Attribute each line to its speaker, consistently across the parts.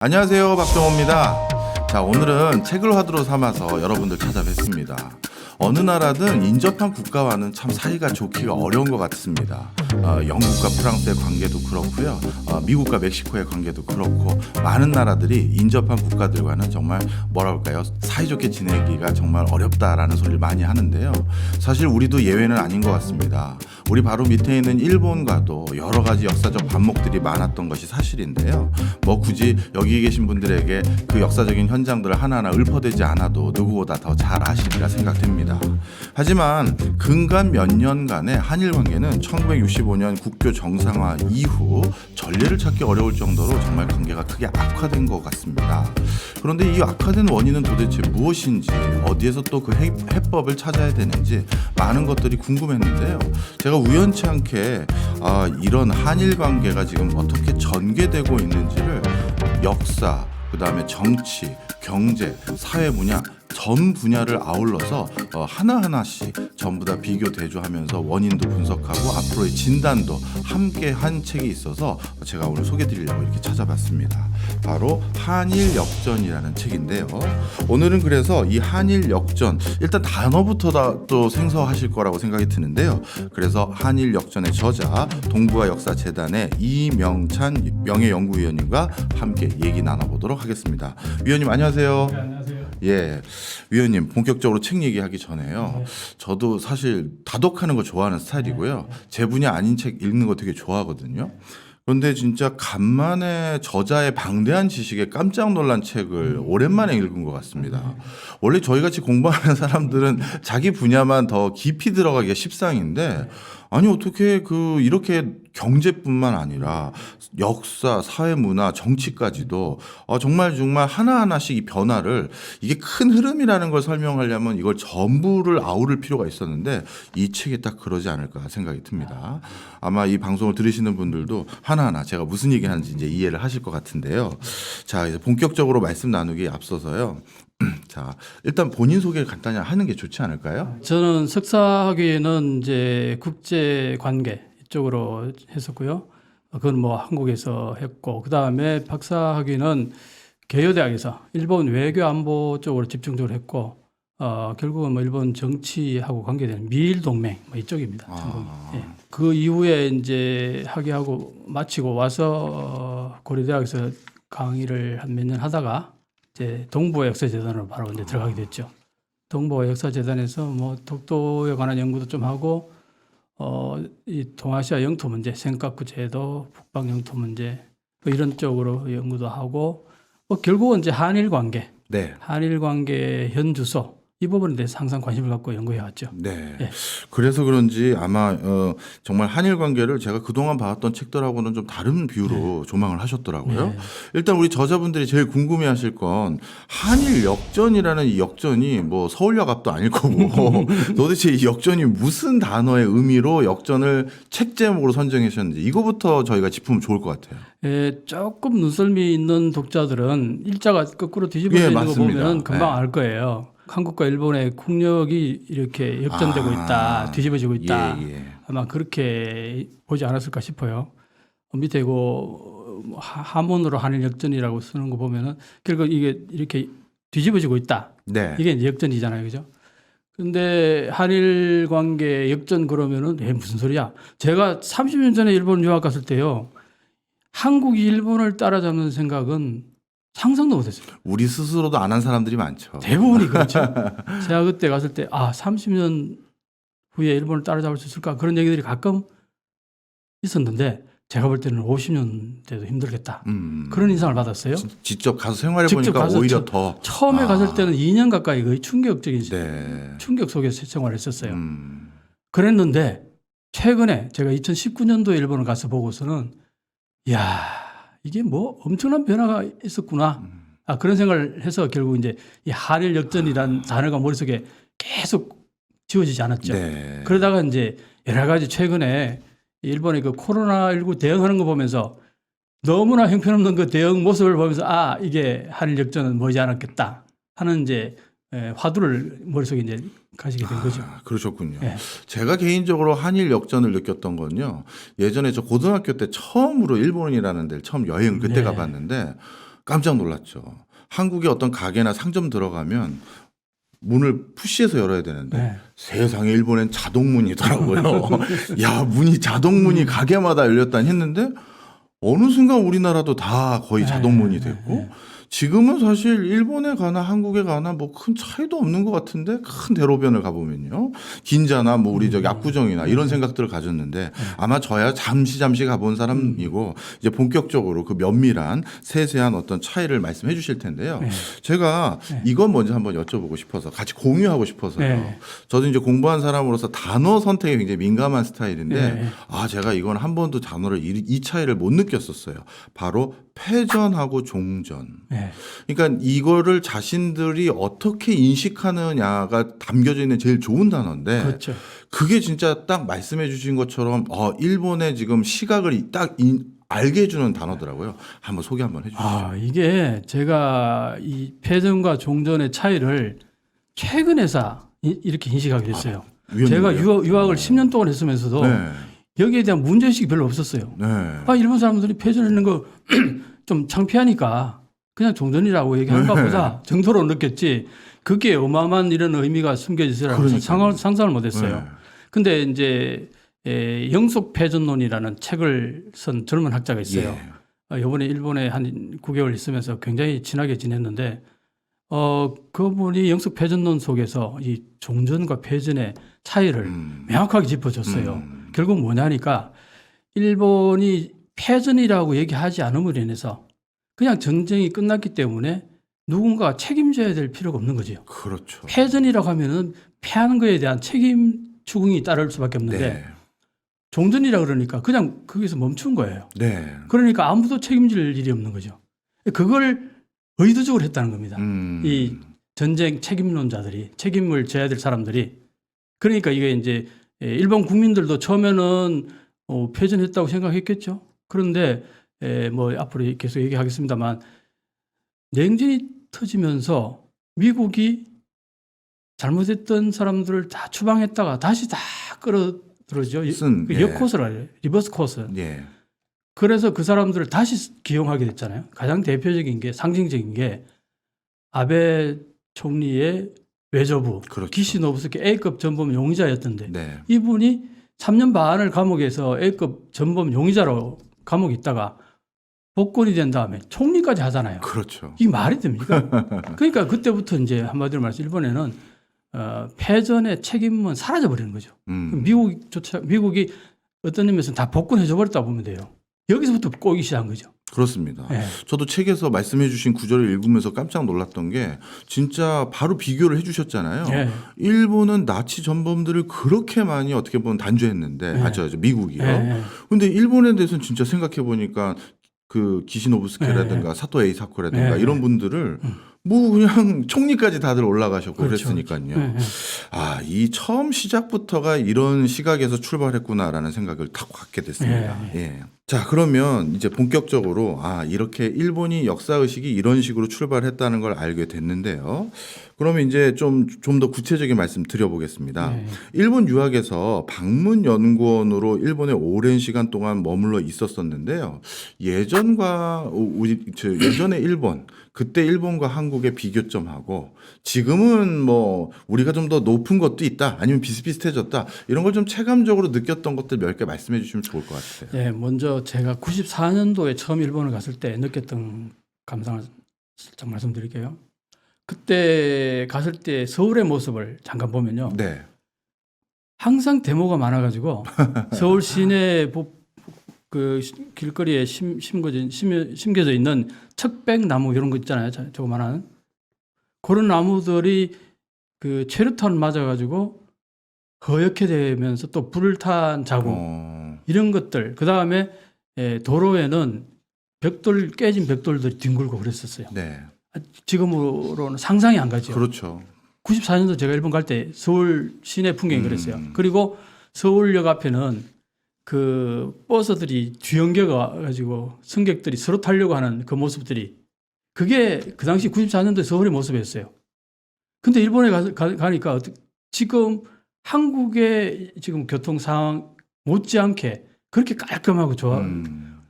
Speaker 1: 안녕하세요, 박정호입니다. 자, 오늘은 책을 화두로 삼아서 여러분들 찾아뵙습니다. 어느 나라든 인접한 국가와는 참 사이가 좋기가 어려운 것 같습니다. 영국과 프랑스의 관계도 그렇고요. 미국과 멕시코의 관계도 그렇고, 많은 나라들이 인접한 국가들과는 정말 뭐랄까요, 사이좋게 지내기가 정말 어렵다라는 소리를 많이 하는데요. 사실 우리도 예외는 아닌 것 같습니다. 우리 바로 밑에 있는 일본과도 여러 가지 역사적 반목들이 많았던 것이 사실인데요. 뭐 굳이 여기 계신 분들에게 그 역사적인 현장들을 하나하나 읊어대지 않아도 누구보다 더 잘 아시리라 생각됩니다. 하지만 근간 몇 년간의 한일 관계는 1965년 국교 정상화 이후 전례를 찾기 어려울 정도로 정말 관계가 크게 악화된 것 같습니다. 그런데 이 악화된 원인은 도대체 무엇인지, 어디에서 또 그 해법을 찾아야 되는지 많은 것들이 궁금했는데요. 제가 우연치 않게 이런 한일 관계가 지금 어떻게 전개되고 있는지를 역사, 그 다음에 정치, 경제, 사회 분야 전 분야를 아울러서 하나하나씩 전부 다 비교 대조하면서 원인도 분석하고 앞으로의 진단도 함께 한 책이 있어서 제가 오늘 소개드리려고 이렇게 찾아봤습니다. 바로 한일 역전이라는 책인데요. 오늘은 그래서 이 한일 역전, 일단 단어부터 또 생소하실 거라고 생각이 드는데요. 그래서 한일 역전의 저자 동북아 역사재단의 이명찬 명예연구위원님과 함께 얘기 나눠보도록 하겠습니다. 위원님 안녕하세요.
Speaker 2: 네, 안녕하세요.
Speaker 1: 예, 위원님 본격적으로 책 얘기하기 전에요.
Speaker 2: 네.
Speaker 1: 저도 사실 다독하는 거 좋아하는 스타일이고요. 제 분야 아닌 책 읽는 거 되게 좋아하거든요. 그런데 진짜 간만에 저자의 방대한 지식에 깜짝 놀란 책을 오랜만에 읽은 것 같습니다. 원래 저희 같이 공부하는 사람들은 자기 분야만 더 깊이 들어가기가 십상인데, 아니 어떻게 이렇게 경제뿐만 아니라 역사, 사회, 문화, 정치까지도 정말 하나하나씩 이 변화를, 이게 큰 흐름이라는 걸 설명하려면 이걸 전부를 아우를 필요가 있었는데 이 책이 딱 그러지 않을까 생각이 듭니다. 아마 이 방송을 들으시는 분들도 하나하나 제가 무슨 얘기 하는지 이제 이해를 하실 것 같은데요. 자, 이제 본격적으로 말씀 나누기에 앞서서요. 자, 일단 본인 소개를 간단히 하는 게 좋지 않을까요?
Speaker 2: 저는 석사학위는 이제 국제 관계 이쪽으로 했었고요. 그건 뭐 한국에서 했고, 그 다음에 박사학위는 개요대학에서 일본 외교 안보 쪽으로 집중적으로 했고, 결국은 뭐 일본 정치하고 관계되는 미일 동맹 뭐 이쪽입니다. 전공이. 예. 그 이후에 이제 학위하고 마치고 와서 고려대학에서 강의를 한 몇 년 하다가 이제 동북아 역사재단으로 바로 이제 들어가게 됐죠. 동북아 역사재단에서 뭐 독도에 관한 연구도 좀 하고, 이 동아시아 영토 문제, 센카쿠 제도, 북방 영토 문제 뭐 이런 쪽으로 연구도 하고, 뭐 결국은 이제 한일 관계,
Speaker 1: 네.
Speaker 2: 한일 관계 현주소 이 부분에 대해서 항상 관심을 갖고 연구해 왔죠.
Speaker 1: 네.
Speaker 2: 예.
Speaker 1: 그래서 그런지 아마 정말 한일 관계를 제가 그동안 봐왔던 책들하고는 좀 다른 뷰로 조망을 하셨더라고요.
Speaker 2: 네.
Speaker 1: 일단 우리 저자분들이 제일 궁금해하실 건 한일 역전이라는 이 역전이 뭐 서울역 앞도 아닐 거고 도대체 이 역전이 무슨 단어의 의미로 역전을 책 제목으로 선정해 주셨는지 이거부터 저희가 짚으면 좋을 것 같아요.
Speaker 2: 예, 조금 눈썰미 있는 독자들은 일자가 거꾸로 뒤집어져
Speaker 1: 예,
Speaker 2: 있는 거
Speaker 1: 맞습니다.
Speaker 2: 보면 금방
Speaker 1: 네.
Speaker 2: 알 거예요. 한국과 일본의 국력이 이렇게 역전되고 있다, 뒤집어지고 있다.
Speaker 1: 예, 예.
Speaker 2: 아마 그렇게 보지 않았을까 싶어요. 밑에 이거 하문으로 한일 역전이라고 쓰는 거 보면은 결국 이게 이렇게 뒤집어지고 있다.
Speaker 1: 네.
Speaker 2: 이게 이제 역전이잖아요, 그죠? 근데 한일 관계 역전 그러면은 무슨 소리야? 제가 30년 전에 일본 유학 갔을 때요, 한국이 일본을 따라잡는 생각은 상상도 못했어요.
Speaker 1: 우리 스스로도 안 한 사람들이 많죠.
Speaker 2: 대부분이 그렇죠. 제가 그때 갔을 때 30년 후에 일본을 따라잡을 수 있을까 그런 얘기들이 가끔 있었는데 제가 볼 때는 50년 돼도 힘들겠다. 그런 인상을 받았어요.
Speaker 1: 직접 가서 생활해
Speaker 2: 직접
Speaker 1: 보니까
Speaker 2: 가서
Speaker 1: 오히려 더
Speaker 2: 처음에 갔을 때는 2년 가까이 거의 충격적인
Speaker 1: 네.
Speaker 2: 충격 속에서 생활을 했었어요.
Speaker 1: 음.
Speaker 2: 그랬는데 최근에 제가 2019년도에 일본을 가서 보고서는 이야, 이게 뭐 엄청난 변화가 있었구나. 그런 생각을 해서 결국 이제 이 한일 역전이라는 단어가 머릿속에 계속 지워지지 않았죠.
Speaker 1: 네.
Speaker 2: 그러다가 이제 여러 가지 최근에 일본의 그 코로나19 대응하는 거 보면서 너무나 형편없는 그 대응 모습을 보면서 이게 한일 역전은 머지 않았겠다 하는 이제 화두를 머릿속에 이제 가지게 된 거죠.
Speaker 1: 그러셨군요.
Speaker 2: 예.
Speaker 1: 제가 개인적으로 한일 역전을 느꼈던 건요. 예전에 저 고등학교 때 처음으로 일본이라는 데를 처음 여행을 그때
Speaker 2: 네.
Speaker 1: 가봤는데 깜짝 놀랐죠. 한국의 어떤 가게나 상점 들어가면 문을 푸시해서 열어야 되는데
Speaker 2: 네.
Speaker 1: 세상에 일본엔 자동문이더라고요. 야, 문이 자동문이 가게마다 열렸다니 했는데 어느 순간 우리나라도 다 거의 자동문이 됐고 지금은 사실 일본에 가나 한국에 가나 뭐 큰 차이도 없는 것 같은데 큰 대로변을 가보면요. 긴자나 뭐 우리 저기 압구정이나 이런 생각들을 가졌는데 아마 저야 잠시 가본 사람이고 이제 본격적으로 그 면밀한 세세한 어떤 차이를 말씀해 주실 텐데요. 제가 이건 먼저 한번 여쭤보고 싶어서 같이 공유하고 싶어서요.
Speaker 2: 네.
Speaker 1: 저도 이제 공부한 사람으로서 단어 선택에 굉장히 민감한 스타일인데
Speaker 2: 네.
Speaker 1: 제가 이건 한 번도 단어를 이 차이를 못 느꼈었어요. 바로 패전하고 종전.
Speaker 2: 네.
Speaker 1: 그러니까 이거를 자신들이 어떻게 인식하느냐가 담겨져 있는 제일 좋은 단어인데
Speaker 2: 그렇죠.
Speaker 1: 그게 진짜 딱 말씀해 주신 것처럼 일본의 지금 시각을 알게 해주는 단어더라고요. 한번 소개 한번 해주시죠.
Speaker 2: 이게 제가 이 패전과 종전의 차이를 최근에서 이렇게 인식하게 됐어요. 제가 유학을 10년 동안 했으면서도
Speaker 1: 네.
Speaker 2: 여기에 대한 문제의식이 별로 없었어요.
Speaker 1: 네.
Speaker 2: 일본 사람들이 패전하는 거 좀 창피하니까 그냥 종전이라고 얘기하는가 보다 정도로 느꼈지 그게 어마어마한 이런 의미가 숨겨져 있으라고 상상을 못했어요. 근데 이제 영속패전론이라는 책을 쓴 젊은 학자가 있어요. 이번에 일본에 한 9개월 있으면서 굉장히 친하게 지냈는데 그분이 영속패전론 속에서 이 종전과 패전의 차이를 명확하게 짚어줬어요. 결국 뭐냐니까 일본이 패전이라고 얘기하지 않음으로 인해서 그냥 전쟁이 끝났기 때문에 누군가가 책임져야 될 필요가 없는 거죠.
Speaker 1: 그렇죠.
Speaker 2: 패전이라고 하면은 패하는 거에 대한 책임 추궁이 따를 수밖에 없는데 종전이라 그러니까 그냥 거기서 멈춘 거예요.
Speaker 1: 네.
Speaker 2: 그러니까 아무도 책임질 일이 없는 거죠. 그걸 의도적으로 했다는 겁니다. 이 전쟁 책임론자들이 책임을 져야 될 사람들이 그러니까 이게 이제 일본 국민들도 처음에는 패전했다고 생각했겠죠. 그런데 뭐 앞으로 계속 얘기하겠습니다만 냉전이 터지면서 미국이 잘못했던 사람들을 다 추방했다가 다시 다 끌어들어죠. 역코스라 해요. 리버스 코스. 그래서 그 사람들을 다시 기용하게 됐잖아요. 가장 대표적인 게 상징적인 게 아베 총리의 외조부
Speaker 1: 그렇죠.
Speaker 2: 기시노부스키 A급 전범 용의자였던데 이분이 3년 반을 감옥에서 A급 전범 용의자로 감옥에 있다가 복권이 된 다음에 총리까지 하잖아요.
Speaker 1: 그렇죠.
Speaker 2: 이게 말이 됩니까? 그러니까 그때부터 이제 한마디로 말해서 일본에는 패전의 책임은 사라져 버리는 거죠. 미국이 어떤 의미에서는 다 복권해줘 버렸다 보면 돼요. 여기서부터 꼬이기 시작한 거죠.
Speaker 1: 그렇습니다. 저도 책에서 말씀해 주신 구절을 읽으면서 깜짝 놀랐던 게 진짜 바로 비교를 해 주셨잖아요. 일본은 나치 전범들을 그렇게 많이 어떻게 보면 단죄했는데 미국이요. 근데 일본에 대해서는 진짜 생각해 보니까 그 기시노부스케라든가 사토 에이사코라든가 이런 분들을 뭐 그냥 총리까지 다들 올라가셨고 그랬으니까요. 이 처음 시작부터가 이런 시각에서 출발했구나라는 생각을 딱 갖게 됐습니다. 자, 그러면 이제 본격적으로 이렇게 일본이 역사의식이 이런 식으로 출발했다는 걸 알게 됐는데요. 그러면 이제 좀 더 구체적인 말씀 드려보겠습니다. 일본 유학에서 방문연구원으로 일본에 오랜 시간 동안 머물러 있었었는데요. 예전의 일본, 그때 일본과 한국의 비교점하고 지금은 뭐 우리가 좀 더 높은 것도 있다 아니면 비슷비슷해졌다 이런 걸 좀 체감적으로 느꼈던 것들 몇 개 말씀해 주시면 좋을 것 같아요.
Speaker 2: 먼저 제가 94년도에 처음 일본을 갔을 때 느꼈던 감상을 살짝 말씀드릴게요. 그때 갔을 때 서울의 모습을 잠깐 보면요. 항상 데모가 많아가지고 서울 시내 그 길거리에 심겨져 있는 척백나무 이런 거 있잖아요. 조그만한 그런 나무들이 그 최루탄 맞아가지고 허옇게 되면서 또 불을 탄 자국 이런 것들. 그 다음에 도로에는 깨진 벽돌들이 뒹굴고 그랬었어요. 지금으로는 상상이 안 가죠.
Speaker 1: 그렇죠.
Speaker 2: 94년도 제가 일본 갈 때 서울 시내 풍경이 그랬어요. 그리고 서울역 앞에는 그 버스들이 뒤엉겨 가지고 승객들이 서로 타려고 하는 그 모습들이 그게 그 당시 94년도에 서울의 모습이었어요. 근데 일본에 가니까 지금 한국의 지금 교통 상황 못지않게 그렇게 깔끔하고 좋아.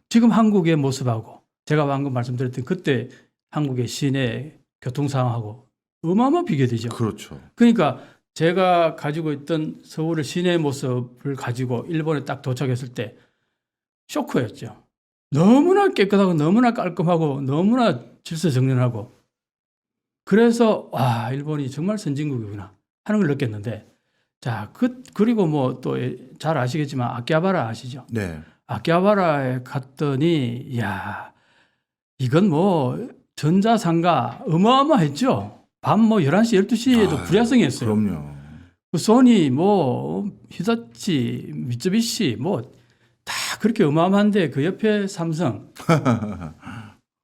Speaker 2: 지금 한국의 모습하고 제가 방금 말씀드렸던 그때 한국의 시내 교통 상황하고 어마어마 비교되죠.
Speaker 1: 그렇죠.
Speaker 2: 그러니까 제가 가지고 있던 서울의 시내 모습을 가지고 일본에 딱 도착했을 때 쇼크였죠. 너무나 깨끗하고 너무나 깔끔하고 너무나 질서정연하고 그래서 와 일본이 정말 선진국이구나 하는 걸 느꼈는데 자 그리고 뭐 또 잘 아시겠지만 아키하바라 아시죠?
Speaker 1: 네.
Speaker 2: 아키하바라에 갔더니 이야 이건 뭐 전자상가 어마어마했죠. 밤 뭐 11시 12시에도 불야성이 했어요.
Speaker 1: 그럼요.
Speaker 2: 그 소니 뭐 히다치 미쯔비시 뭐 다 그렇게 어마어마한데 그 옆에 삼성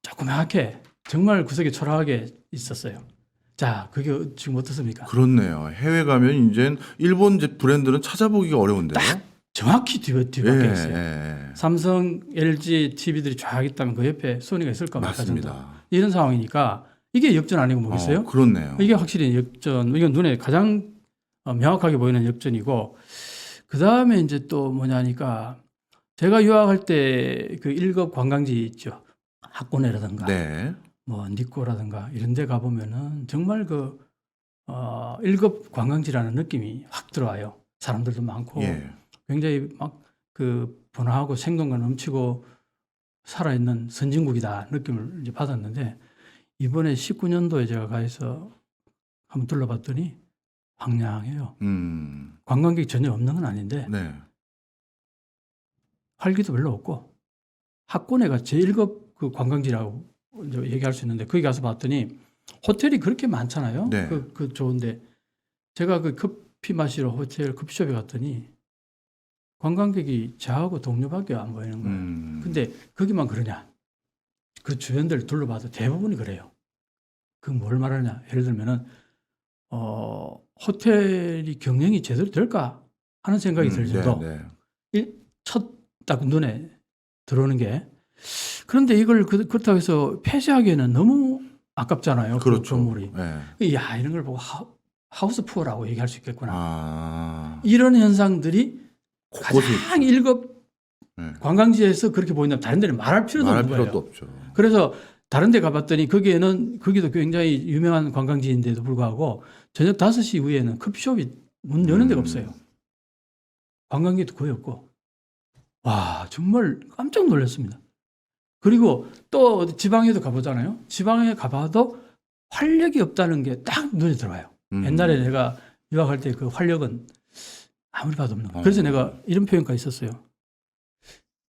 Speaker 2: 조그맣게 정말 구석에 초라하게 있었어요. 자 그게 지금 어떻습니까?
Speaker 1: 그렇네요. 해외 가면 이제 일본 브랜드는 찾아보기가 어려운데요.
Speaker 2: 정확히 뒤바뀌어 있어요.
Speaker 1: 예.
Speaker 2: 삼성, LG TV들이 쫙 있다면 그 옆에 소니가 있을 겁니다.
Speaker 1: 맞습니다.
Speaker 2: 이런 상황이니까 이게 역전 아니고 뭐겠어요?
Speaker 1: 그렇네요.
Speaker 2: 이게 확실히 역전. 이건 눈에 가장 명확하게 보이는 역전이고 그 다음에 이제 또 뭐냐니까 제가 유학할 때 그 1급 관광지 있죠. 하코네라든가
Speaker 1: 네.
Speaker 2: 뭐 니꼬라든가 이런 데 가보면은 정말 그 1급 관광지라는 느낌이 확 들어와요. 사람들도 많고
Speaker 1: 예.
Speaker 2: 굉장히 막 그 번화하고 생동감 넘치고 살아있는 선진국이다 느낌을 이제 받았는데 이번에 19년도에 제가 가서 한번 둘러봤더니 황량해요. 관광객이 전혀 없는 건 아닌데
Speaker 1: 네.
Speaker 2: 활기도 별로 없고 하코네가 제1급 그 관광지라고 이제 얘기할 수 있는데 거기 가서 봤더니 호텔이 그렇게 많잖아요.
Speaker 1: 네.
Speaker 2: 그 좋은데 제가 그 커피 마시러 호텔 커피숍에 갔더니 관광객이 저하고 동료밖에 안 보이는 거예요. 근데 거기만 그러냐? 그 주변들 둘러봐도 대부분이 그래요. 그 뭘 말하냐? 예를 들면은 호텔이 경영이 제대로 될까 하는 생각이 들 정도.
Speaker 1: 네.
Speaker 2: 첫 딱 눈에 들어오는 게 그런데 이걸 그렇다고 해서 폐쇄하기에는 너무 아깝잖아요.
Speaker 1: 그렇죠.
Speaker 2: 그 건물이.
Speaker 1: 네.
Speaker 2: 야 이런 걸 보고 하우스 푸어라고 얘기할 수 있겠구나.
Speaker 1: 이런
Speaker 2: 이런 현상들이 가장 1급
Speaker 1: 네.
Speaker 2: 관광지에서 그렇게 보인다면 다른 데는 말할 필요도 없는 거예요.
Speaker 1: 없죠.
Speaker 2: 그래서 다른 데 가봤더니 거기도 굉장히 유명한 관광지인데도 불구하고 저녁 5시 이후에는 커피숍이 문 여는 데가 없어요. 관광객도 거의 없고. 와 정말 깜짝 놀랐습니다. 그리고 또 지방에도 가보잖아요. 지방에 가봐도 활력이 없다는 게 딱 눈에 들어와요. 옛날에 내가 유학할 때 그 활력은 아무리 봐도 없는 거예요. 그래서 내가 이런 표현까지 있었어요.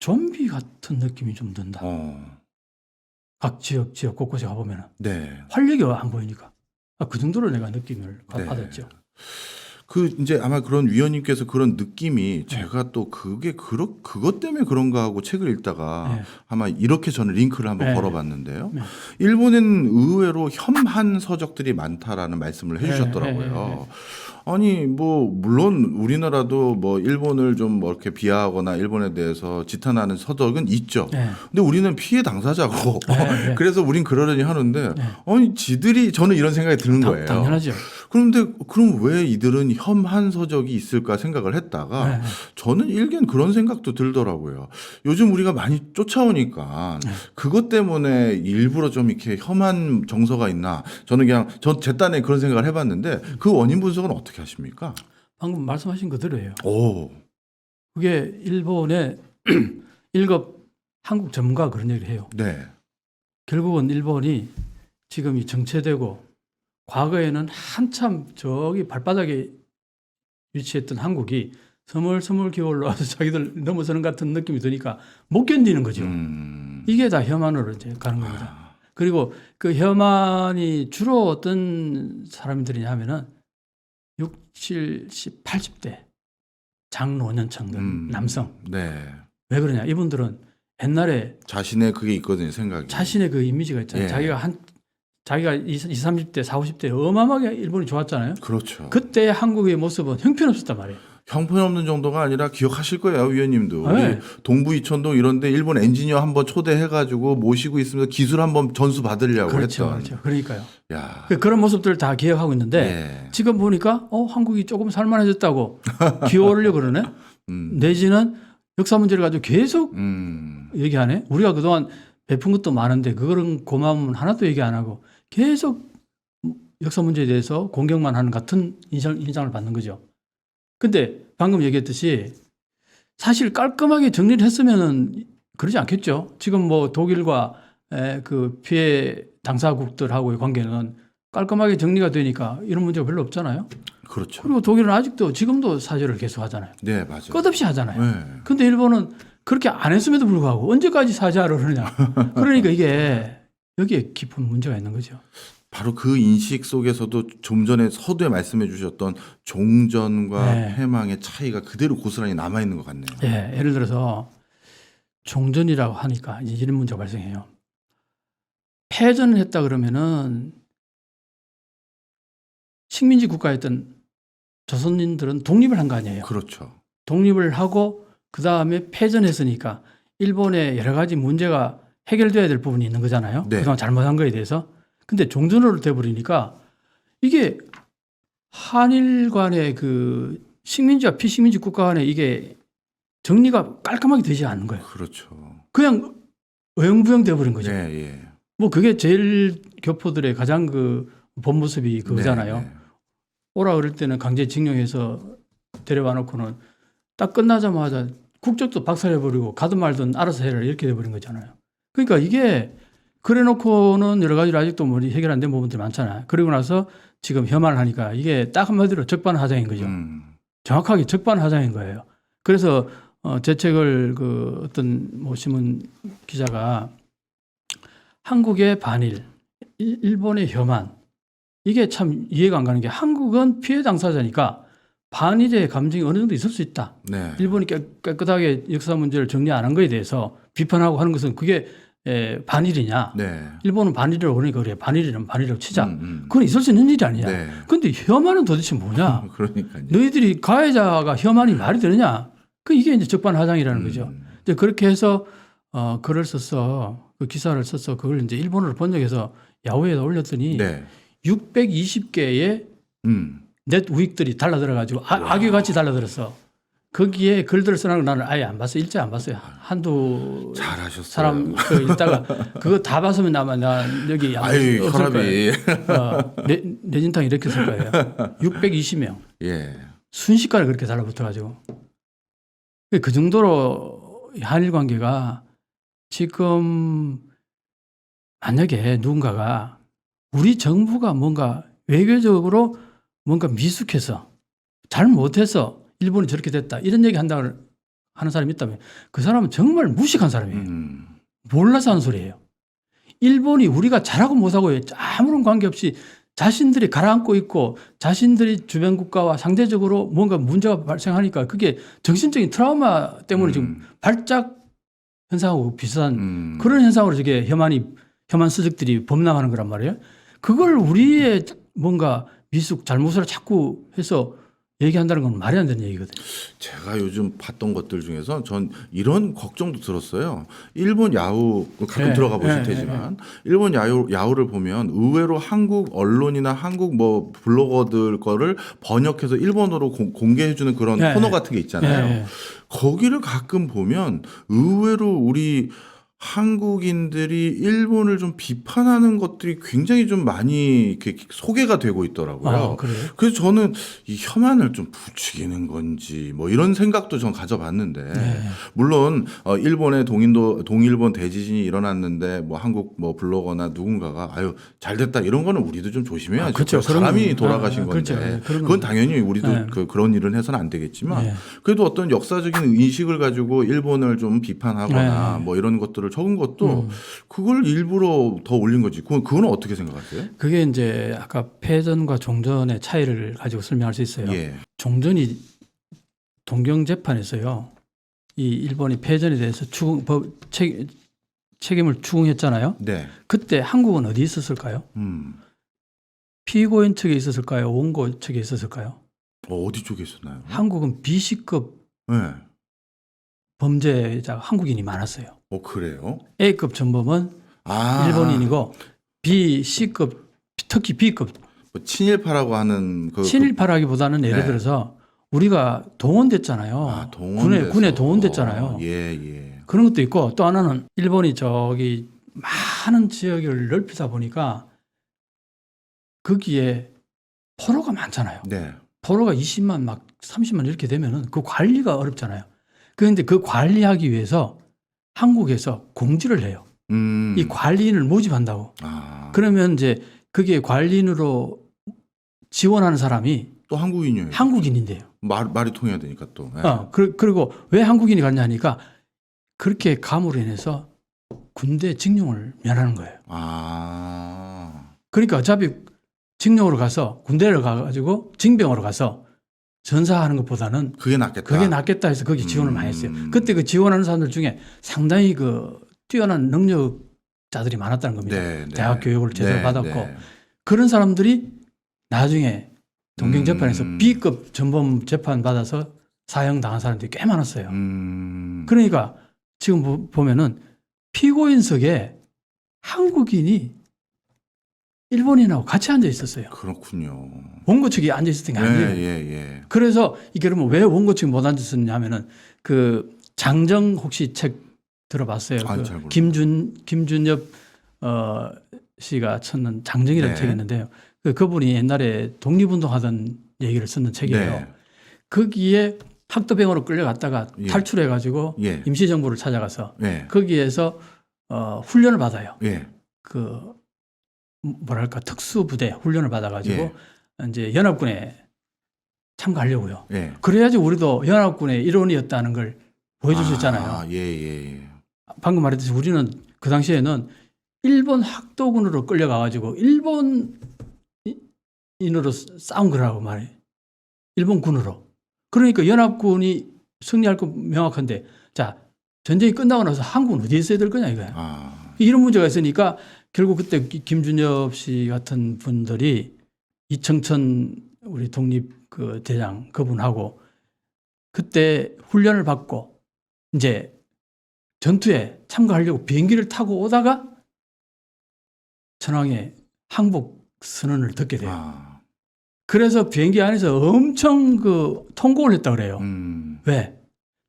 Speaker 2: 좀비 같은 느낌이 좀 든다. 각 지역 곳곳에 가보면
Speaker 1: 네.
Speaker 2: 활력이 안 보이니까 그 정도로 내가 느낌을 받았죠.
Speaker 1: 그 이제 아마 그런 위원님께서 그런 느낌이 제가 또 그것 때문에 그런가 하고 책을 읽다가 아마 이렇게 저는 링크를 한번 걸어봤는데요. 일본엔 의외로 혐한 서적들이 많다라는 말씀을 해주셨더라고요. 아니 뭐 물론 우리나라도 뭐 일본을 좀 뭐 이렇게 비하하거나 일본에 대해서 지탄하는 서적은 있죠. 근데 우리는 피해 당사자고 그래서 우린 그러려니 하는데 아니 저는 이런 생각이 드는 거예요.
Speaker 2: 당연하죠.
Speaker 1: 그런데 그럼 왜 이들은 혐한 서적이 있을까 생각을 했다가 저는 일견 그런 생각도 들더라고요. 요즘 우리가 많이 쫓아오니까 그것 때문에 일부러 좀 이렇게 혐한 정서가 있나 저는 그냥 제 딴에 그런 생각을 해봤는데 그 원인 분석은 어떻게 하십니까?
Speaker 2: 방금 말씀하신 그대로예요.
Speaker 1: 오.
Speaker 2: 그게 일본의 1급 한국 전문가가 그런 얘기를 해요.
Speaker 1: 네.
Speaker 2: 결국은 일본이 지금 이 정체되고 과거에는 한참 저기 발바닥에 위치했던 한국이 스물스물 기울로 와서 자기들 넘어서는 같은 느낌이 드니까 못 견디는 거죠. 이게 다 혐한으로 이제 가는 겁니다. 그리고 그 혐한이 주로 어떤 사람들이냐 하면은 60, 70, 80대 장노년층들 남성.
Speaker 1: 네.
Speaker 2: 왜 그러냐? 이분들은 옛날에
Speaker 1: 자신의 그게 있거든요, 생각이.
Speaker 2: 자신의 그 이미지가 있잖아요. 자기가 20, 30대, 40, 50대 어마어마하게 일본이 좋았잖아요.
Speaker 1: 그렇죠.
Speaker 2: 그때 한국의 모습은 형편없었단 말이에요.
Speaker 1: 형편없는 정도가 아니라 기억하실 거예요, 위원님도. 우리 동부 이천동 이런데 일본 엔지니어 한번 초대해가지고 모시고 있으면서 기술 한번 전수 받으려고 했던.
Speaker 2: 그렇죠. 그러니까요.
Speaker 1: 야.
Speaker 2: 그런 모습들을 다 기억하고 있는데 지금 보니까 한국이 조금 살만해졌다고 기어오르려고 그러네. 내지는 역사 문제를 가지고 계속 얘기하네. 우리가 그동안 베푼 것도 많은데 그런 고마움은 하나도 얘기 안 하고 계속 역사 문제에 대해서 공격만 하는 같은 인상을 받는 거죠. 근데 방금 얘기했듯이 사실 깔끔하게 정리를 했으면은 그러지 않겠죠. 지금 뭐 독일과 그 피해 당사국들하고의 관계는 깔끔하게 정리가 되니까 이런 문제가 별로 없잖아요.
Speaker 1: 그렇죠.
Speaker 2: 그리고 독일은 아직도 지금도 사죄를 계속 하잖아요.
Speaker 1: 네, 맞아요.
Speaker 2: 끝없이 하잖아요.
Speaker 1: 네.
Speaker 2: 근데 일본은 그렇게 안 했음에도 불구하고 언제까지 사죄하러 그러냐. 그러니까 이게 여기에 깊은 문제가 있는 거죠.
Speaker 1: 바로 그 인식 속에서도 좀 전에 서두에 말씀해 주셨던 종전과
Speaker 2: 네.
Speaker 1: 패망의 차이가 그대로 고스란히 남아 있는 것 같네요.
Speaker 2: 예, 예를 들어서 종전이라고 하니까 이제 이런 문제가 발생해요. 패전을 했다 그러면은 식민지 국가였던 조선인들은 독립을 한 거 아니에요.
Speaker 1: 그렇죠.
Speaker 2: 독립을 하고 그 다음에 패전했으니까 일본의 여러 가지 문제가 해결돼야 될 부분이 있는 거잖아요.
Speaker 1: 네.
Speaker 2: 그동안 잘못한 거에 대해서. 근데 종전으로 돼버리니까 이게 한일 간의 그 식민지와 피식민지 국가 간에 이게 정리가 깔끔하게 되지 않는 거예요.
Speaker 1: 그렇죠.
Speaker 2: 그냥 어영부영 돼버린 거죠.
Speaker 1: 네, 예.
Speaker 2: 뭐 그게 제일 교포들의 가장 그 본 모습이 그거잖아요.
Speaker 1: 네,
Speaker 2: 오라 그럴 때는 강제징용해서 데려와 놓고는 딱 끝나자마자 국적도 박살내버리고 가든 말든 알아서 해라 이렇게 돼버린 거잖아요. 그러니까 이게 그래 놓고는 여러 가지로 아직도 뭐 해결 안 된 부분들이 많잖아요. 그리고 나서 지금 혐한을 하니까 이게 딱 한마디로 적반하장인 거죠. 정확하게 적반하장인 거예요. 그래서 제 책을 그 어떤 뭐 신문 기자가 한국의 반일, 일본의 혐한 이게 참 이해가 안 가는 게 한국은 피해 당사자니까 반일의 감정이 어느 정도 있을 수 있다.
Speaker 1: 네.
Speaker 2: 일본이 깨끗하게 역사 문제를 정리 안 한 거에 대해서 비판하고 하는 것은 그게 반일이냐.
Speaker 1: 네.
Speaker 2: 일본은 반일이라고 그러니까 그래. 반일이라면 반일이라고 치자. 그건 있을 수 있는 일이 아니냐.
Speaker 1: 네.
Speaker 2: 근데 혐한은 도대체 뭐냐.
Speaker 1: 그러니까요.
Speaker 2: 너희들이 가해자가 혐한이 말이 되느냐. 이게 이제 적반하장이라는 거죠. 이제 그렇게 해서 글을 썼어. 그 기사를 썼어. 그걸 이제 일본어로 번역해서 야후에다 올렸더니
Speaker 1: 네.
Speaker 2: 620개의 넷 우익들이 달라들어가지고 악의같이 달라들었어. 거기에 글들을 써놓은 걸 나는 아예 안 봤어요. 일제 안 봤어요. 한두
Speaker 1: 잘하셨어요.
Speaker 2: 사람 읽다가 그거 다 봤으면 아마 나 여기
Speaker 1: 아유,
Speaker 2: 없을
Speaker 1: 혈압이.
Speaker 2: 거예요. 내진탕 이렇게 쓸 거예요. 620명.
Speaker 1: 예.
Speaker 2: 순식간에 그렇게 달라붙어가지고. 그 정도로 한일 관계가 지금 만약에 누군가가 우리 정부가 뭔가 외교적으로 뭔가 미숙해서 잘못해서 일본이 저렇게 됐다 이런 얘기 한다고 하는 사람이 있다면 그 사람은 정말 무식한 사람이에요. 몰라서 하는 소리예요. 일본이 우리가 잘하고 못하고에 아무런 관계없이 자신들이 가라앉고 있고 자신들이 주변 국가와 상대적으로 뭔가 문제가 발생하니까 그게 정신적인 트라우마 때문에 지금 발작 현상하고 비슷한 그런 현상으로 저게 혐한 수직들이 범람하는 거란 말이에요. 그걸 우리의 뭔가 미숙 잘못을 자꾸 해서 얘기한다는 건 말이 안 되는 얘기거든요.
Speaker 1: 제가 요즘 봤던 것들 중에서 전 이런 걱정도 들었어요. 일본 야후 가끔
Speaker 2: 네,
Speaker 1: 들어가 보실
Speaker 2: 네,
Speaker 1: 테지만 일본 야후를 보면 의외로 한국 언론이나 한국 뭐 블로거들 거를 번역해서 일본어로 공개해주는 그런
Speaker 2: 네,
Speaker 1: 코너 같은 게 있잖아요.
Speaker 2: 네.
Speaker 1: 거기를 가끔 보면 의외로 우리 한국인들이 일본을 좀 비판하는 것들이 굉장히 좀 많이 이렇게 소개가 되고 있더라고요.
Speaker 2: 그래요?
Speaker 1: 그래서 저는 이 혐한을 좀 부추기는 건지 뭐 이런 생각도 전 가져봤는데 물론 일본의 동일본 대지진이 일어났는데 뭐 한국 뭐 블로거나 누군가가 아유 잘됐다 이런 거는 우리도 좀 조심해야죠.
Speaker 2: 그렇죠.
Speaker 1: 사람이 돌아가신 건데
Speaker 2: 그렇죠.
Speaker 1: 그건 당연히 우리도 그런 일은 해서는 안 되겠지만 그래도 어떤 역사적인 인식을 가지고 일본을 좀 비판하거나 뭐 이런 것들을 적은 것도 그걸 일부러 더 올린 거지. 그건 어떻게 생각하세요?
Speaker 2: 그게 이제 아까 패전과 종전의 차이를 가지고 설명할 수 있어요.
Speaker 1: 예.
Speaker 2: 종전이 동경재판에서요. 이 일본이 패전에 대해서 책임을 추궁했잖아요.
Speaker 1: 네.
Speaker 2: 그때 한국은 어디 있었을까요? 피고인 측에 있었을까요? 원고 측에 있었을까요?
Speaker 1: 어디 쪽에 있었나요?
Speaker 2: 한국은 B씨급
Speaker 1: 네.
Speaker 2: 범죄자 한국인이 많았어요.
Speaker 1: 그래요?
Speaker 2: A급 전범은 일본인이고 B, C급 특히 B급
Speaker 1: 뭐 친일파라고 하는
Speaker 2: 친일파라기보다는 예를 들어서 우리가 동원됐잖아요. 군에 동원됐잖아요.
Speaker 1: 예.
Speaker 2: 그런 것도 있고 또 하나는 일본이 저기 많은 지역을 넓히다 보니까 거기에 포로가 많잖아요.
Speaker 1: 네.
Speaker 2: 포로가 20만 막 30만 이렇게 되면은 그 관리가 어렵잖아요. 그런데 그 관리하기 위해서 한국에서 공지를 해요. 이 관리인을 모집한다고.
Speaker 1: 아.
Speaker 2: 그러면 이제 그게 관리인으로 지원하는 사람이
Speaker 1: 또 한국인이에요.
Speaker 2: 한국인인데요.
Speaker 1: 말이 통해야 되니까 또. 네.
Speaker 2: 그리고 왜 한국인이 갔냐 하니까 그렇게 감으로 인해서 군대 징용을 면하는 거예요.
Speaker 1: 아.
Speaker 2: 그러니까 어차피 징용으로 가서 군대를 가가지고 징병으로 가서 전사하는 것보다는
Speaker 1: 그게 낫겠다.
Speaker 2: 그게 낫겠다 해서 거기 지원을 많이 했어요. 그때 그 지원하는 사람들 중에 상당히 그 뛰어난 능력자들이 많았다는 겁니다.
Speaker 1: 네, 네.
Speaker 2: 대학 교육을 제대로
Speaker 1: 네,
Speaker 2: 받았고
Speaker 1: 네.
Speaker 2: 그런 사람들이 나중에 동경 재판에서
Speaker 1: 음.
Speaker 2: B급 전범 재판 받아서 사형 당한 사람들이 꽤 많았어요.
Speaker 1: 음.
Speaker 2: 그러니까 지금 보면은 피고인석에 한국인이 일본인하고 같이 앉아 있었어요.
Speaker 1: 그렇군요.
Speaker 2: 원고 측이 앉아 있었던 게
Speaker 1: 예,
Speaker 2: 아니에요.
Speaker 1: 예, 예.
Speaker 2: 그래서 이게 그러면 왜 원고 측이 못 앉았었냐면은 그 장정 혹시 책 들어봤어요?
Speaker 1: 아니,
Speaker 2: 그
Speaker 1: 잘 모르겠어요.
Speaker 2: 김준엽 씨가 썼는 장정이라는
Speaker 1: 네.
Speaker 2: 책이 있는데요. 그분이 옛날에 독립운동하던 얘기를 쓰는 책이에요.
Speaker 1: 네.
Speaker 2: 거기에 학도병으로 끌려갔다가
Speaker 1: 예.
Speaker 2: 탈출해가지고
Speaker 1: 예.
Speaker 2: 임시정부를 찾아가서
Speaker 1: 예.
Speaker 2: 거기에서 훈련을 받아요.
Speaker 1: 예.
Speaker 2: 그 뭐랄까 특수부대 훈련을 받아가지고
Speaker 1: 예.
Speaker 2: 이제 연합군에 참가하려고요.
Speaker 1: 예.
Speaker 2: 그래야지 우리도 연합군의 일원이었다는 걸 보여줄 수 있잖아요.
Speaker 1: 아, 예, 예, 예.
Speaker 2: 방금 말했듯이 우리는 그 당시에는 일본 학도군으로 끌려가가지고 일본인으로 싸운 거라고 말해. 일본군으로. 그러니까 연합군이 승리할 거 명확한데, 자 전쟁이 끝나고 나서 한국은 어디에 있어야 될 거냐 이거야.
Speaker 1: 아.
Speaker 2: 이런 문제가 있으니까 결국 그때 김준엽 씨 같은 분들이 이청천 우리 독립 그 대장 그분하고 그때 훈련을 받고 이제 전투에 참가하려고 비행기를 타고 오다가 천황의 항복 선언을 듣게 돼요.
Speaker 1: 아.
Speaker 2: 그래서 비행기 안에서 엄청 그 통곡을 했다 그래요. 왜?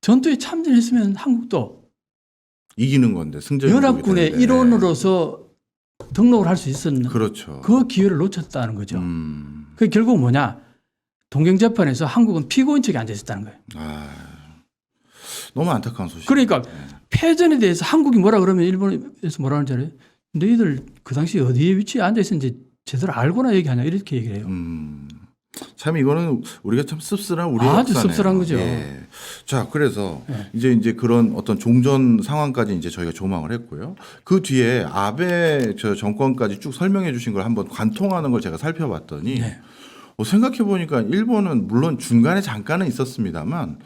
Speaker 2: 전투에 참전했으면 한국도
Speaker 1: 이기는 건데 승전.
Speaker 2: 연합군의 일원으로서 등록을 할 수 있었는
Speaker 1: 그렇죠.
Speaker 2: 그 기회를 놓쳤다는 거죠. 그 결국 뭐냐? 동경재판에서 한국은 피고인 측에 앉아 있었다는 거예요.
Speaker 1: 아. 너무 안타까운 소식.
Speaker 2: 그러니까 패전에 대해서 한국이 뭐라 그러면 일본에서 뭐라 하는지 알아요? 너희들 그 당시 어디에 위치에 앉아 있었는지 제대로 알고나 얘기하냐 이렇게 얘기를 해요.
Speaker 1: 참 이거는 우리가 참 씁쓸한 우리
Speaker 2: 아주
Speaker 1: 역사네요.
Speaker 2: 씁쓸한 거죠.
Speaker 1: 예. 자, 그래서
Speaker 2: 네.
Speaker 1: 이제 그런 어떤 종전 상황까지 이제 저희가 조망을 했고요. 그 뒤에 아베 저 정권까지 쭉 설명해 주신 걸 한번 관통하는 걸 제가 살펴봤더니
Speaker 2: 네.
Speaker 1: 생각해 보니까 일본은 물론 중간에 잠깐은 있었습니다만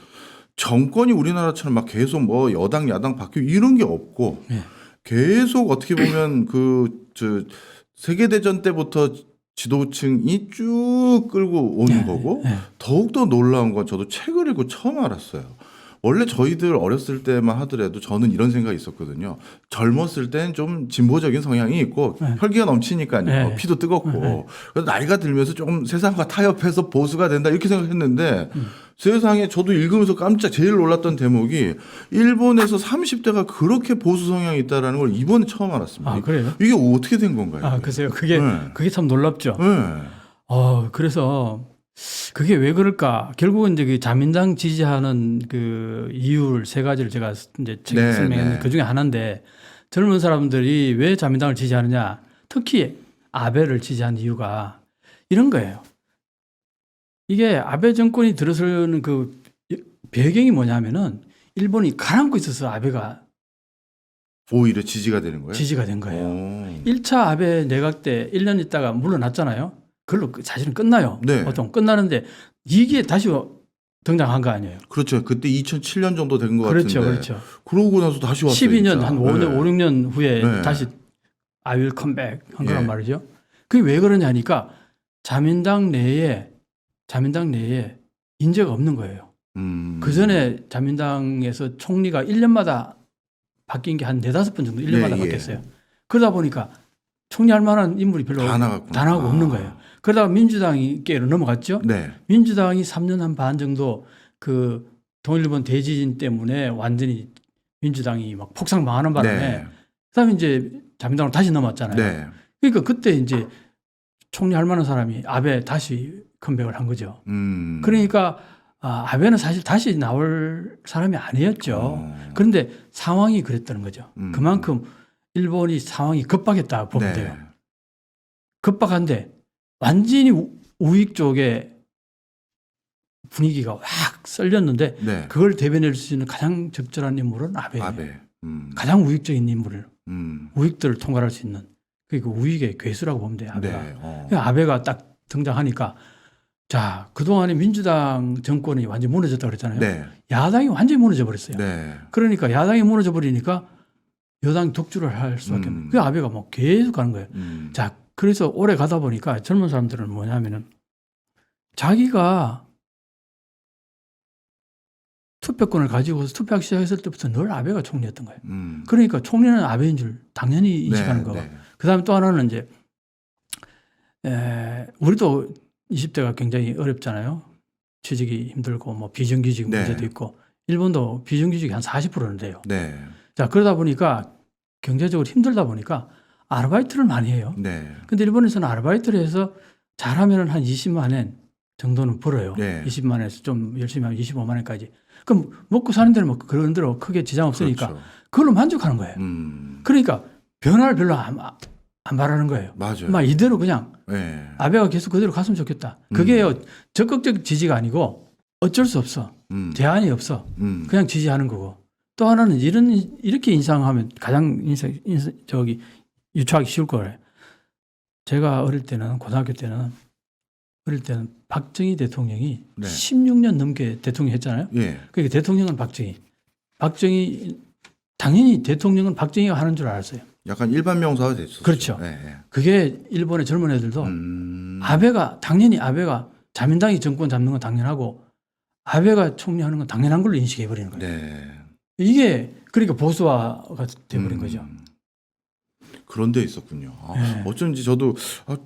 Speaker 1: 정권이 우리나라처럼 막 계속 뭐 여당 야당 바뀌고 이런 게 없고
Speaker 2: 네.
Speaker 1: 계속 어떻게 보면 저 세계대전 때부터 지도층이 쭉 끌고 오는 거고 더욱더 놀라운 건 저도 책을 읽고 처음 알았어요. 원래 저희들 어렸을 때만 하더라도 저는 이런 생각이 있었거든요. 젊었을 땐 좀 진보적인 성향이 있고 혈기가 넘치니까요. 피도 뜨겁고. 그래서 나이가 들면서 조금 세상과 타협해서 보수가 된다 이렇게 생각했는데 세상에 저도 읽으면서 깜짝 제일 놀랐던 대목이 일본에서 30대가 그렇게 보수 성향이 있다는 걸 이번에 처음 알았습니다.
Speaker 2: 아, 그래요?
Speaker 1: 이게 어떻게 된 건가요?
Speaker 2: 아, 글쎄요. 그게 참 놀랍죠.
Speaker 1: 네.
Speaker 2: 그래서 그게 왜 그럴까? 결국은 이제 그 자민당 지지하는 그 이유를 세 가지를 제가 이제 책에 설명했는데 그 중에 하나인데 젊은 사람들이 왜 자민당을 지지하느냐? 특히 아베를 지지한 이유가 이런 거예요. 이게 아베 정권이 들어서는 그 배경이 뭐냐면은 일본이 가라앉고 있어서 아베가
Speaker 1: 오히려 지지가 되는 거예요?
Speaker 2: 지지가 된 거예요.
Speaker 1: 오.
Speaker 2: 1차 아베 내각 때 1년 있다가 물러났잖아요. 그걸로 사실은 끝나요.
Speaker 1: 네.
Speaker 2: 보통 끝나는데 이게 다시 등장한 거 아니에요.
Speaker 1: 그렇죠. 그때 2007년 정도 된 것
Speaker 2: 그렇죠.
Speaker 1: 같은데.
Speaker 2: 그렇죠.
Speaker 1: 그러고 나서 다시 왔어요.
Speaker 2: 12년,
Speaker 1: 진짜.
Speaker 2: 한 5년, 5, 6년 후에
Speaker 1: 네.
Speaker 2: 다시 I will come back 한 거란
Speaker 1: 예.
Speaker 2: 말이죠. 그게 왜 그러냐니까 자민당 내에 인재가 없는 거예요. 그 전에 자민당에서 총리가 1년마다 바뀐 게 한 4-5번 정도 1년마다
Speaker 1: 예, 예.
Speaker 2: 바뀌었어요. 그러다 보니까 총리할 만한 인물이 별로
Speaker 1: 다 나갔구나.
Speaker 2: 다 나가고 없는 거예요. 그러다가 민주당께로 넘어갔죠.
Speaker 1: 네.
Speaker 2: 민주당이 3년 한 반 정도 그 동일본 대지진 때문에 완전히 민주당이 막 폭삭 망하는 바람에
Speaker 1: 네.
Speaker 2: 그다음에 이제 자민당으로 다시 넘어왔잖아요.
Speaker 1: 네.
Speaker 2: 그러니까 그때 이제 총리할 만한 사람이 아베 다시 컴백을 한 거죠. 그러니까 아베는 사실 다시 나올 사람이 아니었죠. 그런데 상황이 그랬다는 거죠. 그만큼 일본이 상황이 급박했다 보면
Speaker 1: 네.
Speaker 2: 돼요. 급박한데 완전히 우익 쪽에 분위기가 확 썰렸는데
Speaker 1: 네.
Speaker 2: 그걸 대변할 수 있는 가장 적절한 인물은 아베예요.
Speaker 1: 아베.
Speaker 2: 가장 우익적인 인물을 우익들을 통괄할 수 있는 그러니까 우익의 괴수라고 보면 돼요. 아베가.
Speaker 1: 네.
Speaker 2: 그러니까 아베가 딱 등장하니까 자 그동안에 민주당 정권이 완전히 무너졌다고 그랬잖아요.
Speaker 1: 네.
Speaker 2: 야당이 완전히 무너져 버렸어요.
Speaker 1: 네.
Speaker 2: 그러니까 야당이 무너져 버리니까 여당이 독주를 할 수밖에 없는 그 아베가 뭐 계속 가는 거예요. 자 그래서 오래 가다 보니까 젊은 사람들은 뭐냐면은 자기가 투표권을 가지고서 투표하기 시작했을 때부터 늘 아베가 총리였던 거예요. 그러니까 총리는 아베인 줄 당연히 인식하는 거고.
Speaker 1: 네.
Speaker 2: 그다음에 또 하나는 이제 우리도 20대가 굉장히 어렵잖아요. 취직이 힘들고 뭐 비정규직
Speaker 1: 네.
Speaker 2: 문제도 있고 일본도 비정규직이 한 40%는 돼요.
Speaker 1: 네.
Speaker 2: 자 그러다 보니까 경제적으로 힘들다 보니까 아르바이트를 많이 해요.
Speaker 1: 네.
Speaker 2: 근데 일본에서는 아르바이트를 해서 잘하면 한 20만 엔 정도는 벌어요.
Speaker 1: 네.
Speaker 2: 20만 엔에서 좀 열심히 하면 25만 엔까지. 그럼 먹고 사는 데는 뭐 그런 대로 크게 지장 없으니까
Speaker 1: 그렇죠.
Speaker 2: 그걸로 만족하는 거예요. 그러니까 변화를 별로 안 바라는 거예요.
Speaker 1: 맞아요.
Speaker 2: 막 이대로 그냥
Speaker 1: 네.
Speaker 2: 아베가 계속 그대로 갔으면 좋겠다. 그게 적극적 지지가 아니고 어쩔 수 없어. 대안이 없어. 그냥 지지하는 거고. 또 하나는 이렇게 인상하면 가장 유추하기 쉬울 거예요. 제가 어릴 때는 고등학교 때는 박정희 대통령이
Speaker 1: 네.
Speaker 2: 16년 넘게 대통령 했잖아요.
Speaker 1: 예.
Speaker 2: 그러니까 대통령은 박정희 당연히 대통령은 박정희가 하는 줄 알았어요.
Speaker 1: 약간 일반 명사가 됐었어요.
Speaker 2: 그렇죠.
Speaker 1: 네.
Speaker 2: 그게 일본의 젊은 애들도 당연히 아베가 자민당이 정권 잡는 건 당연하고 아베가 총리하는 건 당연한 걸로 인식해 버리는 거예요.
Speaker 1: 네.
Speaker 2: 이게 그러니까 보수화가 돼버린 거죠.
Speaker 1: 그런 데 있었군요.
Speaker 2: 네.
Speaker 1: 어쩐지 저도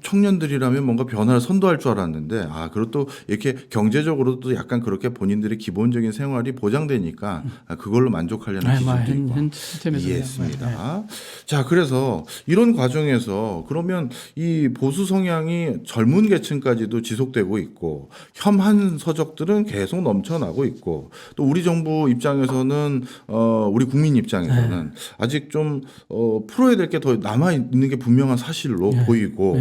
Speaker 1: 청년들이라면 뭔가 변화를 선도할 줄 알았는데 그리고 또 이렇게 경제적으로도 약간 그렇게 본인들의 기본적인 생활이 보장되니까 그걸로 만족하려는 기준도 있고
Speaker 2: 현 시스템에서
Speaker 1: 이해했습니다. 자, 그래서 이런 과정에서 그러면 이 보수 성향이 젊은 계층까지도 지속되고 있고 혐한 서적들은 계속 넘쳐나고 있고 또 우리 정부 입장에서는 우리 국민 입장에서는 아직 좀 풀어야 될 게 더 남아 있는 게 분명한 사실로 보이고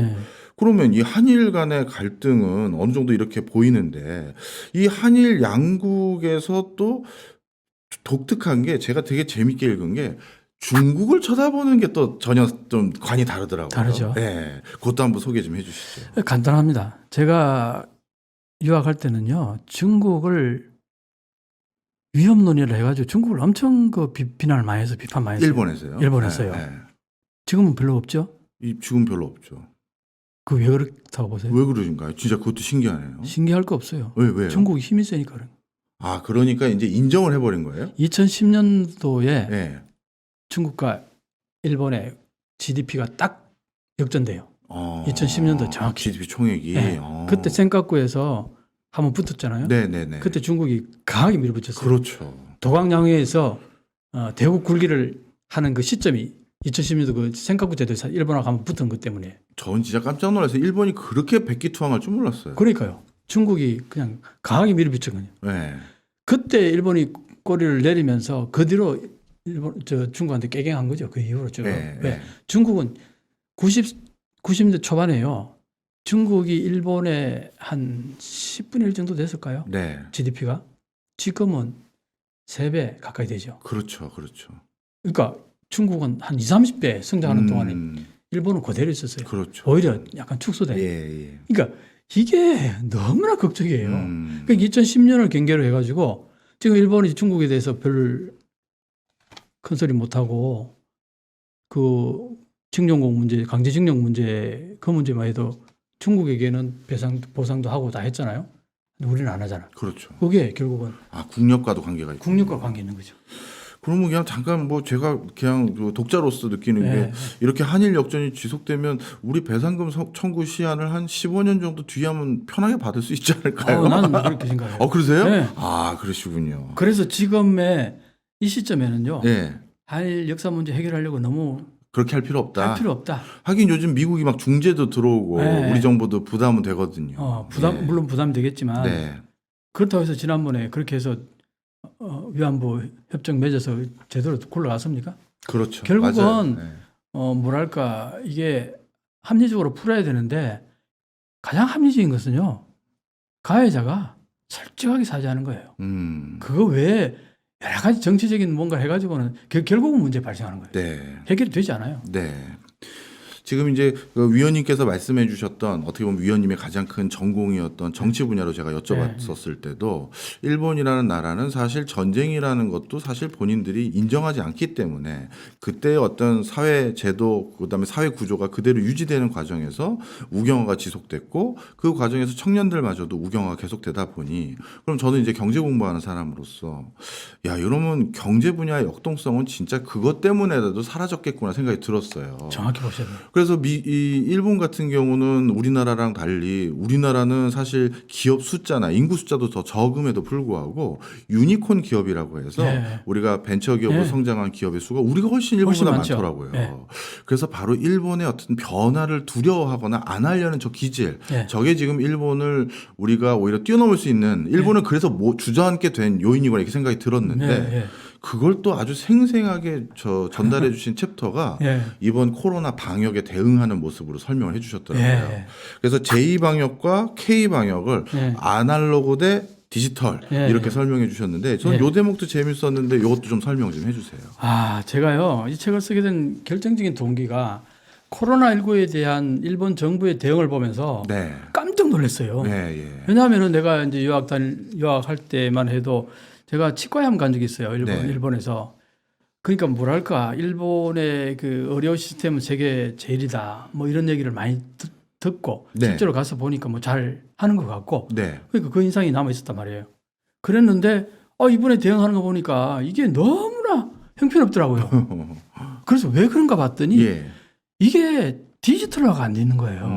Speaker 1: 그러면 이 한일 간의 갈등은 어느 정도 이렇게 보이는데 이 한일 양국에서 또 독특한 게 제가 되게 재밌게 읽은 게 중국을 쳐다보는 게 또 전혀 좀 관이 다르더라고요.
Speaker 2: 다르죠.
Speaker 1: 네, 그것도 한번 소개 좀 해주시죠.
Speaker 2: 간단합니다. 제가 유학할 때는요 중국을 위험 논의를 해가지고 중국을 엄청 비난을 많이 해서 비판 많이 했어요.
Speaker 1: 일본에서요?
Speaker 2: 일본에서요.
Speaker 1: 네, 네.
Speaker 2: 지금은 별로 없죠.
Speaker 1: 지금 별로 없죠.
Speaker 2: 그 왜 그렇다고 보세요?
Speaker 1: 왜 그러신가요? 진짜 그것도 신기하네요.
Speaker 2: 신기할 거 없어요.
Speaker 1: 왜요?
Speaker 2: 중국이 힘이 세니까 그래요.
Speaker 1: 그러니까 이제 인정을 해버린 거예요?
Speaker 2: 2010년도에
Speaker 1: 네.
Speaker 2: 중국과 일본의 GDP가 딱 역전돼요. 2010년도 정확히.
Speaker 1: GDP 총액이.
Speaker 2: 네. 그때 센카쿠에서 한번 붙었잖아요.
Speaker 1: 네네네.
Speaker 2: 그때 중국이 강하게 밀어붙였어요.
Speaker 1: 그렇죠.
Speaker 2: 도광양회에서 대국 굴기를 하는 그 시점이 2010년도 그 센카쿠 제도에서 일본하고 한번 붙은 것 때문에.
Speaker 1: 전 진짜 깜짝 놀라서 일본이 그렇게 백기투항할 줄 몰랐어요.
Speaker 2: 그러니까요. 중국이 그냥 강하게 밀어붙인 거예요.
Speaker 1: 네.
Speaker 2: 그때 일본이 꼬리를 내리면서 그 뒤로 중국한테 깨갱한 거죠. 그 이후로 쭉.
Speaker 1: 네,
Speaker 2: 왜?
Speaker 1: 네.
Speaker 2: 중국은 90년대 초반에요. 중국이 일본에 한 10분의 1 정도 됐을까요?
Speaker 1: 네.
Speaker 2: GDP가. 지금은 3배 가까이 되죠.
Speaker 1: 그렇죠. 그렇죠.
Speaker 2: 그러니까 중국은 한 20, 30배 성장하는 동안에 일본은 그대로 있었어요.
Speaker 1: 그렇죠.
Speaker 2: 오히려 약간 축소돼.
Speaker 1: 예.
Speaker 2: 그러니까 이게 너무나 극적이에요.
Speaker 1: 음.
Speaker 2: 그러니까 2010년을 경계로 해가지고 지금 일본이 중국에 대해서 별 큰 소리 못하고 그 징용공 문제, 강제징용 문제 그 문제만 해도 중국에게는 보상도 하고 다 했잖아요. 근데 우리는 안 하잖아.
Speaker 1: 그렇죠.
Speaker 2: 그게 결국은
Speaker 1: 국력과도 관계가 있고.
Speaker 2: 국력과 관계 있는 거죠.
Speaker 1: 그러면 그냥 잠깐 제가 그냥 그 독자로서 느끼는 게 이렇게 한일 역전이 지속되면 우리 배상금 청구 시한을 한 15년 정도 뒤에 하면 편하게 받을 수 있지 않을까요?
Speaker 2: 나는 그렇게 생각해요.
Speaker 1: 그러세요?
Speaker 2: 네.
Speaker 1: 그러시군요.
Speaker 2: 그래서 지금의 이 시점에는요.
Speaker 1: 네.
Speaker 2: 한일 역사 문제 해결하려고 너무
Speaker 1: 그렇게 할 필요 없다.
Speaker 2: 할 필요 없다.
Speaker 1: 하긴 요즘 미국이 막 중재도 들어오고
Speaker 2: 네.
Speaker 1: 우리 정부도 부담은 되거든요.
Speaker 2: 부담
Speaker 1: 예.
Speaker 2: 물론 부담이 되겠지만
Speaker 1: 네.
Speaker 2: 그렇다고 해서 지난번에 그렇게 해서 위안부 협정 맺어서 제대로 굴러갔습니까?
Speaker 1: 그렇죠.
Speaker 2: 결국은
Speaker 1: 맞아요. 네.
Speaker 2: 뭐랄까 이게 합리적으로 풀어야 되는데 가장 합리적인 것은요. 가해자가 솔직하게 사죄하는 거예요. 그거 외에 여러 가지 정치적인 뭔가 해가지고는 결국은 문제 발생하는 거예요.
Speaker 1: 네.
Speaker 2: 해결이 되지 않아요.
Speaker 1: 네. 지금 이제 그 위원님께서 말씀해 주셨던 어떻게 보면 위원님의 가장 큰 전공이었던 정치 분야로 제가 여쭤봤었을 때도 일본이라는 나라는 사실 전쟁이라는 것도 사실 본인들이 인정하지 않기 때문에 그때의 어떤 사회 제도 그다음에 사회 구조가 그대로 유지되는 과정에서 우경화가 지속됐고 그 과정에서 청년들마저도 우경화가 계속되다 보니 그럼 저는 이제 경제 공부하는 사람으로서 야 이러면 경제 분야의 역동성은 진짜 그것 때문에라도 사라졌겠구나 생각이 들었어요.
Speaker 2: 정확히 보셔야 돼요.
Speaker 1: 그래서 이 일본 같은 경우는 우리나라랑 달리 우리나라는 사실 기업 숫자나 인구 숫자도 더 적음에도 불구하고 유니콘 기업이라고 해서
Speaker 2: 네.
Speaker 1: 우리가 벤처 기업으로
Speaker 2: 네.
Speaker 1: 성장한 기업의 수가 우리가 훨씬 일본보다
Speaker 2: 훨씬 많죠.
Speaker 1: 많더라고요.
Speaker 2: 네.
Speaker 1: 그래서 바로 일본의 어떤 변화를 두려워하거나 안 하려는 저 기질,
Speaker 2: 네.
Speaker 1: 저게 지금 일본을 우리가 오히려 뛰어넘을 수 있는 일본을 그래서 주저앉게 된 요인이구나 이렇게 생각이 들었는데
Speaker 2: 네.
Speaker 1: 그걸 또 아주 생생하게 전달해 주신 챕터가
Speaker 2: 네.
Speaker 1: 이번 코로나 방역에 대응하는 모습으로 설명을 해 주셨더라고요.
Speaker 2: 네.
Speaker 1: 그래서 제2방역과 K-방역을
Speaker 2: 네.
Speaker 1: 아날로그 대 디지털
Speaker 2: 네.
Speaker 1: 이렇게 설명해 주셨는데 저는
Speaker 2: 네.
Speaker 1: 요 대목도 재밌었는데 이것도 좀 설명 좀 해주세요.
Speaker 2: 제가요 이 책을 쓰게 된 결정적인 동기가 코로나19에 대한 일본 정부의 대응을 보면서
Speaker 1: 네.
Speaker 2: 깜짝 놀랐어요.
Speaker 1: 네, 예.
Speaker 2: 왜냐하면은 내가 이제 유학할 때만 해도 제가 치과에 한 간 적이 있어요.
Speaker 1: 네.
Speaker 2: 일본에서. 그러니까 뭐랄까 일본의 그 의료 시스템은 세계 제일이다. 뭐 이런 얘기를 많이 듣고
Speaker 1: 네.
Speaker 2: 실제로 가서 보니까 뭐 잘 하는 것 같고
Speaker 1: 네.
Speaker 2: 그러니까 그 인상이 남아 있었단 말이에요. 그랬는데 이번에 대응하는 거 보니까 이게 너무나 형편없더라고요. 그래서 왜 그런가 봤더니
Speaker 1: 예.
Speaker 2: 이게 디지털화가 안 돼 있는 거예요.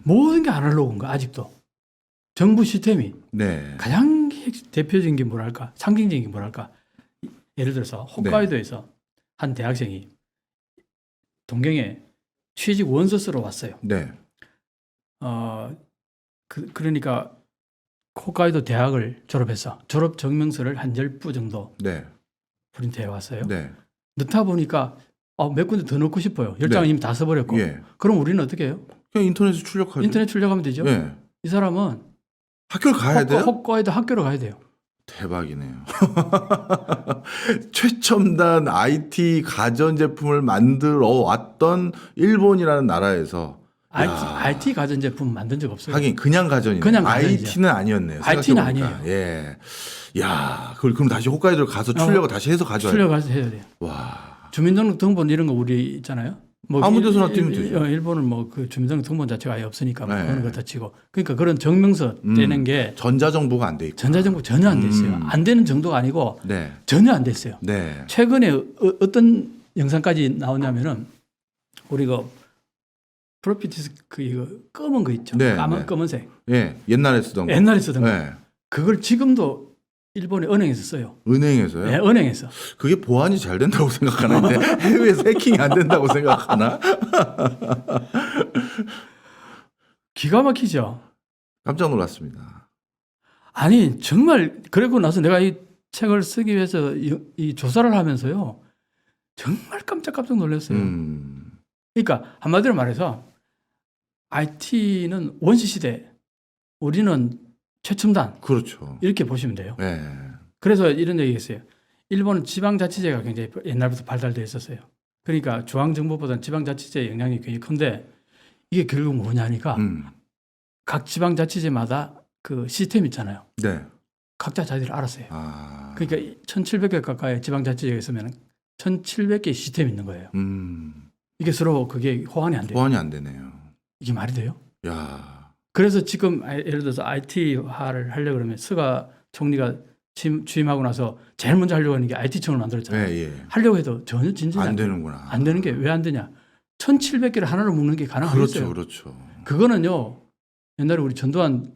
Speaker 2: 모든 게 아날로그인 거 아직도. 정부 시스템이
Speaker 1: 네.
Speaker 2: 가장 대표적인 게 뭐랄까 상징적인 게 뭐랄까 예를 들어서 홋카이도에서 한 대학생이 동경에 취직 원서 쓰러 왔어요.
Speaker 1: 네.
Speaker 2: 그러니까 홋카이도 대학을 졸업해서 졸업 증명서를 한 10부 정도
Speaker 1: 네.
Speaker 2: 프린트해 왔어요.
Speaker 1: 네.
Speaker 2: 넣다 보니까 몇 군데 더 넣고 싶어요. 10장은
Speaker 1: 네.
Speaker 2: 이미 다 써버렸고.
Speaker 1: 예.
Speaker 2: 그럼 우리는 어떻게 해요?
Speaker 1: 그냥 인터넷에 출력하죠.
Speaker 2: 인터넷 출력하면 되죠.
Speaker 1: 예.
Speaker 2: 이 사람은
Speaker 1: 학교를 가야 돼요?
Speaker 2: 홋카이도 학교로 가야 돼요.
Speaker 1: 대박이네요. 최첨단 IT 가전제품을 만들어 왔던 일본이라는 나라에서
Speaker 2: IT 가전제품 만든 적 없어요.
Speaker 1: 하긴 그냥 가전이네요.
Speaker 2: 그냥 가전이죠.
Speaker 1: IT는 아니었네요.
Speaker 2: IT는
Speaker 1: 생각해보니까.
Speaker 2: 아니에요.
Speaker 1: 예. 야, 그럼 다시 홋카이도를 가서 출력을 다시 해서 가져와요.
Speaker 2: 출력해서 해야 돼요.
Speaker 1: 와.
Speaker 2: 주민등록등본 이런 거 우리 있잖아요.
Speaker 1: 아무 데서나 띄면 되죠.
Speaker 2: 일본은 뭐 그 주민등록등본 자체가 아예 없으니까 뭐
Speaker 1: 네.
Speaker 2: 그런 거 다 치고. 그러니까 그런 증명서 떼는 게
Speaker 1: 전자정보가 안 돼 있고.
Speaker 2: 전자정보 전혀 안 됐어요. 안 되는 정도가 아니고
Speaker 1: 네.
Speaker 2: 전혀 안 됐어요.
Speaker 1: 네.
Speaker 2: 최근에 어떤 영상까지 나오냐면은 우리가 프로피티스 이거 검은 거 있죠.
Speaker 1: 네,
Speaker 2: 까만
Speaker 1: 네.
Speaker 2: 검은색.
Speaker 1: 예. 옛날에 쓰던 거.
Speaker 2: 옛날에 쓰던 거.
Speaker 1: 네.
Speaker 2: 그걸 지금도 일본의 은행에서 써요.
Speaker 1: 은행에서요?
Speaker 2: 네, 은행에서.
Speaker 1: 그게 보안이 잘 된다고 생각하나? 근데 해외에서 해킹이 안 된다고 생각하나?
Speaker 2: 기가 막히죠.
Speaker 1: 깜짝 놀랐습니다.
Speaker 2: 아니 정말 그러고 나서 내가 이 책을 쓰기 위해서 이 조사를 하면서요. 정말 깜짝 놀랐어요. 그러니까 한마디로 말해서 IT는 원시 시대, 우리는 최첨단
Speaker 1: 그렇죠.
Speaker 2: 이렇게 보시면 돼요.
Speaker 1: 네.
Speaker 2: 그래서 이런 얘기했어요. 일본은 지방자치제가 굉장히 옛날부터 발달되어 있었어요. 그러니까 중앙정부보다는 지방자치제의 영향이 굉장히 큰데 이게 결국 뭐냐니까 각 지방자치제마다 그 시스템 있잖아요.
Speaker 1: 네.
Speaker 2: 각자 자기들 알았어요.
Speaker 1: 아.
Speaker 2: 그러니까 1,700개 가까이 지방자치제가 있으면 1,700개의 시스템이 있는 거예요. 이게 서로 그게 호환이 안 돼요.
Speaker 1: 보안이 안 되네요.
Speaker 2: 이게 말이 돼요?
Speaker 1: 야.
Speaker 2: 그래서 지금 예를 들어서 IT화를 하려고 그러면 스가 총리가 취임하고 나서 제일 먼저 하려고 하는 게 IT청을 만들었잖아요.
Speaker 1: 예, 예.
Speaker 2: 하려고 해도 전혀 진전이
Speaker 1: 안 되는구나.
Speaker 2: 안 되는 게 왜 안 되냐? 1,700개를 하나로 묶는 게 가능하겠어요.
Speaker 1: 그렇죠.
Speaker 2: 그거는요. 옛날에 우리 전두환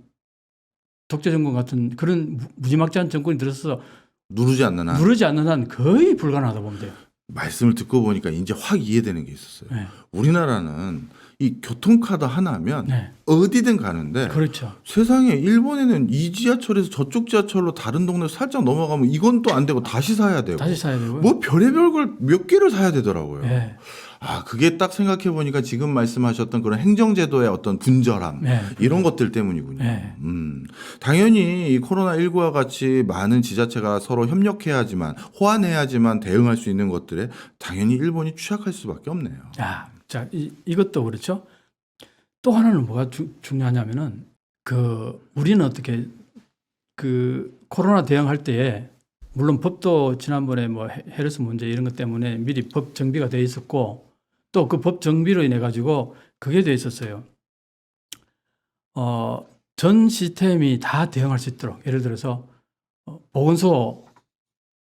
Speaker 2: 독재정권 같은 그런 무지막지한 정권이 들어서
Speaker 1: 누르지 않는 한.
Speaker 2: 누르지 않는 한 거의 불가능하다 보면 돼요.
Speaker 1: 말씀을 듣고 보니까 이제 확 이해되는 게 있었어요.
Speaker 2: 네.
Speaker 1: 우리나라는 이 교통카드 하나면
Speaker 2: 네.
Speaker 1: 어디든 가는데
Speaker 2: 그렇죠.
Speaker 1: 세상에 일본에는 이 지하철에서 저쪽 지하철로 다른 동네 살짝 넘어가면 이건 또 안 되고 다시 사야 되고
Speaker 2: 다시 사야 되고요.
Speaker 1: 뭐 별의별 걸 몇 개를 사야 되더라고요.
Speaker 2: 네.
Speaker 1: 아, 그게 딱 생각해 보니까 지금 말씀하셨던 그런 행정제도의 어떤 분절함
Speaker 2: 네.
Speaker 1: 이런 것들 때문이군요.
Speaker 2: 네.
Speaker 1: 당연히 이 코로나19와 같이 많은 지자체가 서로 협력해야지만 호환해야지만 대응할 수 있는 것들에 당연히 일본이 취약할 수밖에 없네요.
Speaker 2: 자, 이것도 그렇죠. 또 하나는 뭐가 중요하냐면은 우리는 어떻게 코로나 대응할 때에 물론 법도 지난번에 뭐 헤르스 문제 이런 것 때문에 미리 법 정비가 돼 있었고 또 그 법 정비로 인해 가지고 그게 돼 있었어요. 전 시스템이 다 대응할 수 있도록 예를 들어서 보건소,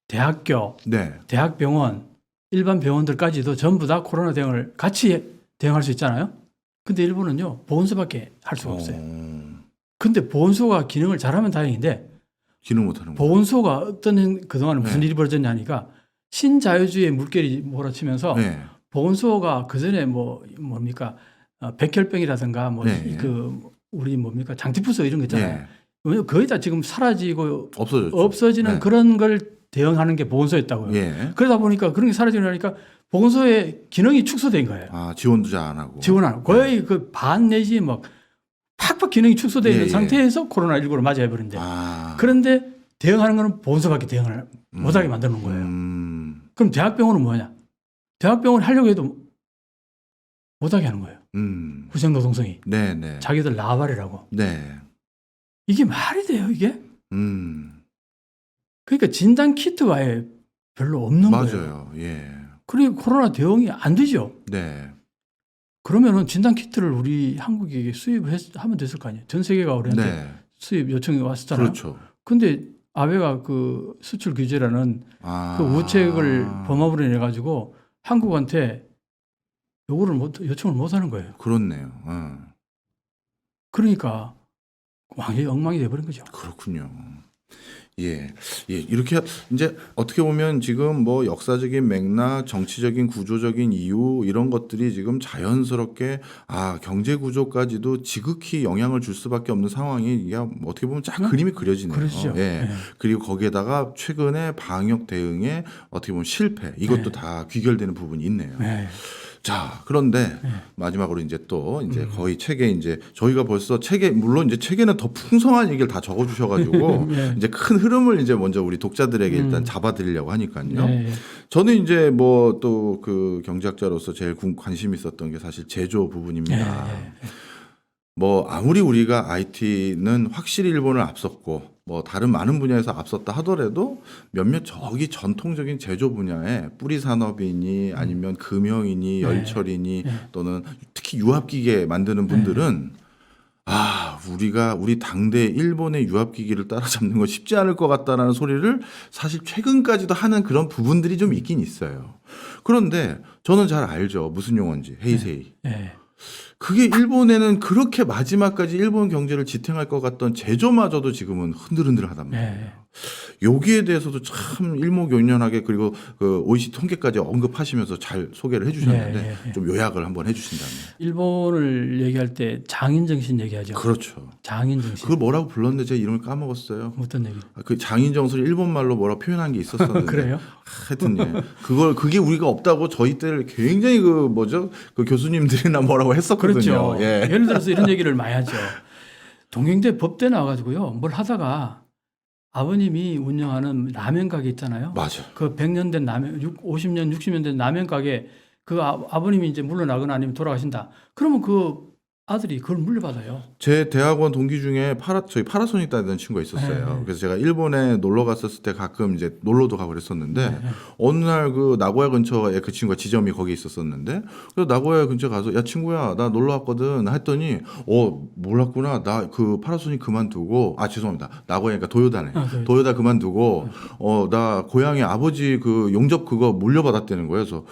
Speaker 2: 대학교,
Speaker 1: 네.
Speaker 2: 대학병원, 일반 병원들까지도 전부 다 코로나 대응을 같이 대응할 수 있잖아요. 근데 일본은요 보건소밖에 할 수가 없어요. 근데 보건소가 기능을 잘하면 다행인데
Speaker 1: 기능 못하는 거.
Speaker 2: 보건소가 그동안 무슨
Speaker 1: 네.
Speaker 2: 일이 벌어졌냐니까 신자유주의의 물결이 몰아치면서
Speaker 1: 네.
Speaker 2: 보건소가 그 전에 뭡니까 백혈병이라든가
Speaker 1: 네.
Speaker 2: 우리 뭡니까 장티푸스 이런 거 있잖아요.
Speaker 1: 네.
Speaker 2: 거의 다 지금 사라지고
Speaker 1: 없어졌죠.
Speaker 2: 없어지는
Speaker 1: 네.
Speaker 2: 그런 걸 대응하는 게 보건소였다고요.
Speaker 1: 예.
Speaker 2: 그러다 보니까 그런 게 사라지니까 보건소의 기능이 축소된 거예요.
Speaker 1: 아, 지원도 잘 안 하고.
Speaker 2: 지원 안 하고 거의 그 반 내지 막 팍팍 기능이 축소되어 있는
Speaker 1: 예, 예.
Speaker 2: 상태에서 코로나19를 맞이해 버린대. 그런데 대응하는 거는 보건소밖에 대응을 못하게 만드는 거예요. 그럼 대학병원은 뭐냐? 대학병원 하려고 해도 못하게 하는 거예요. 후생노동성이.
Speaker 1: 네네.
Speaker 2: 자기들 나와버리라고.
Speaker 1: 네.
Speaker 2: 이게 말이 돼요, 이게?
Speaker 1: 음.
Speaker 2: 그러니까 진단 키트가 아예 별로 없는 거예요.
Speaker 1: 맞아요. 예.
Speaker 2: 그리고 코로나 대응이 안 되죠.
Speaker 1: 네.
Speaker 2: 그러면은 진단 키트를 우리 한국에 수입하면 됐을 거 아니에요. 전 세계가 우리한테
Speaker 1: 네.
Speaker 2: 수입 요청이 왔었잖아요.
Speaker 1: 그렇죠.
Speaker 2: 근데 아베가 그 수출 규제라는
Speaker 1: 아.
Speaker 2: 그 우책을 범합으로 인해 가지고 한국한테 요청을 못 하는 거예요.
Speaker 1: 그렇네요.
Speaker 2: 그러니까 엉망이 돼 버린 거죠.
Speaker 1: 그렇군요. 예. 예. 이렇게 이제 어떻게 보면 지금 뭐 역사적인 맥락, 정치적인 구조적인 이유 이런 것들이 지금 자연스럽게 경제 구조까지도 지극히 영향을 줄 수밖에 없는 상황이 이게 어떻게 보면 쫙 그림이 그려지네요.
Speaker 2: 그러시죠.
Speaker 1: 예.
Speaker 2: 네.
Speaker 1: 그리고 거기에다가 최근에 방역 대응에 어떻게 보면 실패 이것도
Speaker 2: 네.
Speaker 1: 다 귀결되는 부분이 있네요.
Speaker 2: 네.
Speaker 1: 자, 그런데 마지막으로 이제 또 이제 거의 책에 이제 저희가 벌써 책에 물론 이제 책에는 더 풍성한 얘기를 다 적어 주셔 가지고
Speaker 2: 네.
Speaker 1: 이제 큰 흐름을 이제 먼저 우리 독자들에게 일단 잡아 드리려고 하니까요.
Speaker 2: 네.
Speaker 1: 저는 이제 뭐 또 그 경제학자로서 제일 관심이 있었던 게 사실 제조 부분입니다.
Speaker 2: 네.
Speaker 1: 뭐 아무리 우리가 IT는 확실히 일본을 앞섰고 뭐 다른 많은 분야에서 앞섰다 하더라도 몇몇 저기 전통적인 제조 분야에 뿌리 산업이니 아니면 금형이니 열철이니 또는 특히 유압기계 만드는 분들은 우리 당대 일본의 유압기기를 따라잡는 건 쉽지 않을 것 같다라는 소리를 사실 최근까지도 하는 그런 부분들이 좀 있긴 있어요. 그런데 저는 잘 알죠. 무슨 용어인지. 헤이세이.
Speaker 2: 네.
Speaker 1: 그게 일본에는 그렇게 마지막까지 일본 경제를 지탱할 것 같던 제조마저도 지금은 흔들흔들하단 말이에요.
Speaker 2: 네.
Speaker 1: 여기에 대해서도 참 일목요연하게 그리고 그 OECD 통계까지 언급하시면서 잘 소개를 해주셨는데 좀 요약을 한번 해주신다면.
Speaker 2: 일본을 얘기할 때 장인정신 얘기하죠.
Speaker 1: 그렇죠.
Speaker 2: 장인정신.
Speaker 1: 그걸 뭐라고 불렀는데 제 이름을 까먹었어요.
Speaker 2: 어떤 얘기?
Speaker 1: 그 장인정신을 일본말로 뭐라고 표현한 게 있었었는데.
Speaker 2: 그래요?
Speaker 1: 하여튼 예. 그게 우리가 없다고 저희 때를 굉장히 그 교수님들이나 뭐라고 했었거든요.
Speaker 2: 그렇죠.
Speaker 1: 예.
Speaker 2: 예를 들어서 이런 얘기를 많이 하죠. 동경대 법대 나와가지고요. 뭘 하다가 아버님이 운영하는 라면 가게 있잖아요.
Speaker 1: 맞아.
Speaker 2: 그 100년 된 라면, 50년, 60년 된 라면 가게 그 아버님이 이제 물러나거나 아니면 돌아가신다. 그러면 그 아들이 그걸 물려받아요.
Speaker 1: 제 대학원 동기 중에 저희 파라소닉 다니던 친구가 있었어요. 그래서 제가 일본에 놀러 갔었을 때 가끔 이제 놀러도 가고 그랬었는데 어느 날 그 나고야 근처에 그 친구가 지점이 거기 있었었는데 그래서 나고야 근처 가서 야 친구야 나 놀러 왔거든 했더니 몰랐구나 나 그 파라소닉 그만두고 죄송합니다 나고야니까 도요다네. 도요다 그만두고 나 고향에 아버지 그 용접 그거 물려받았다는 거예요. 그래서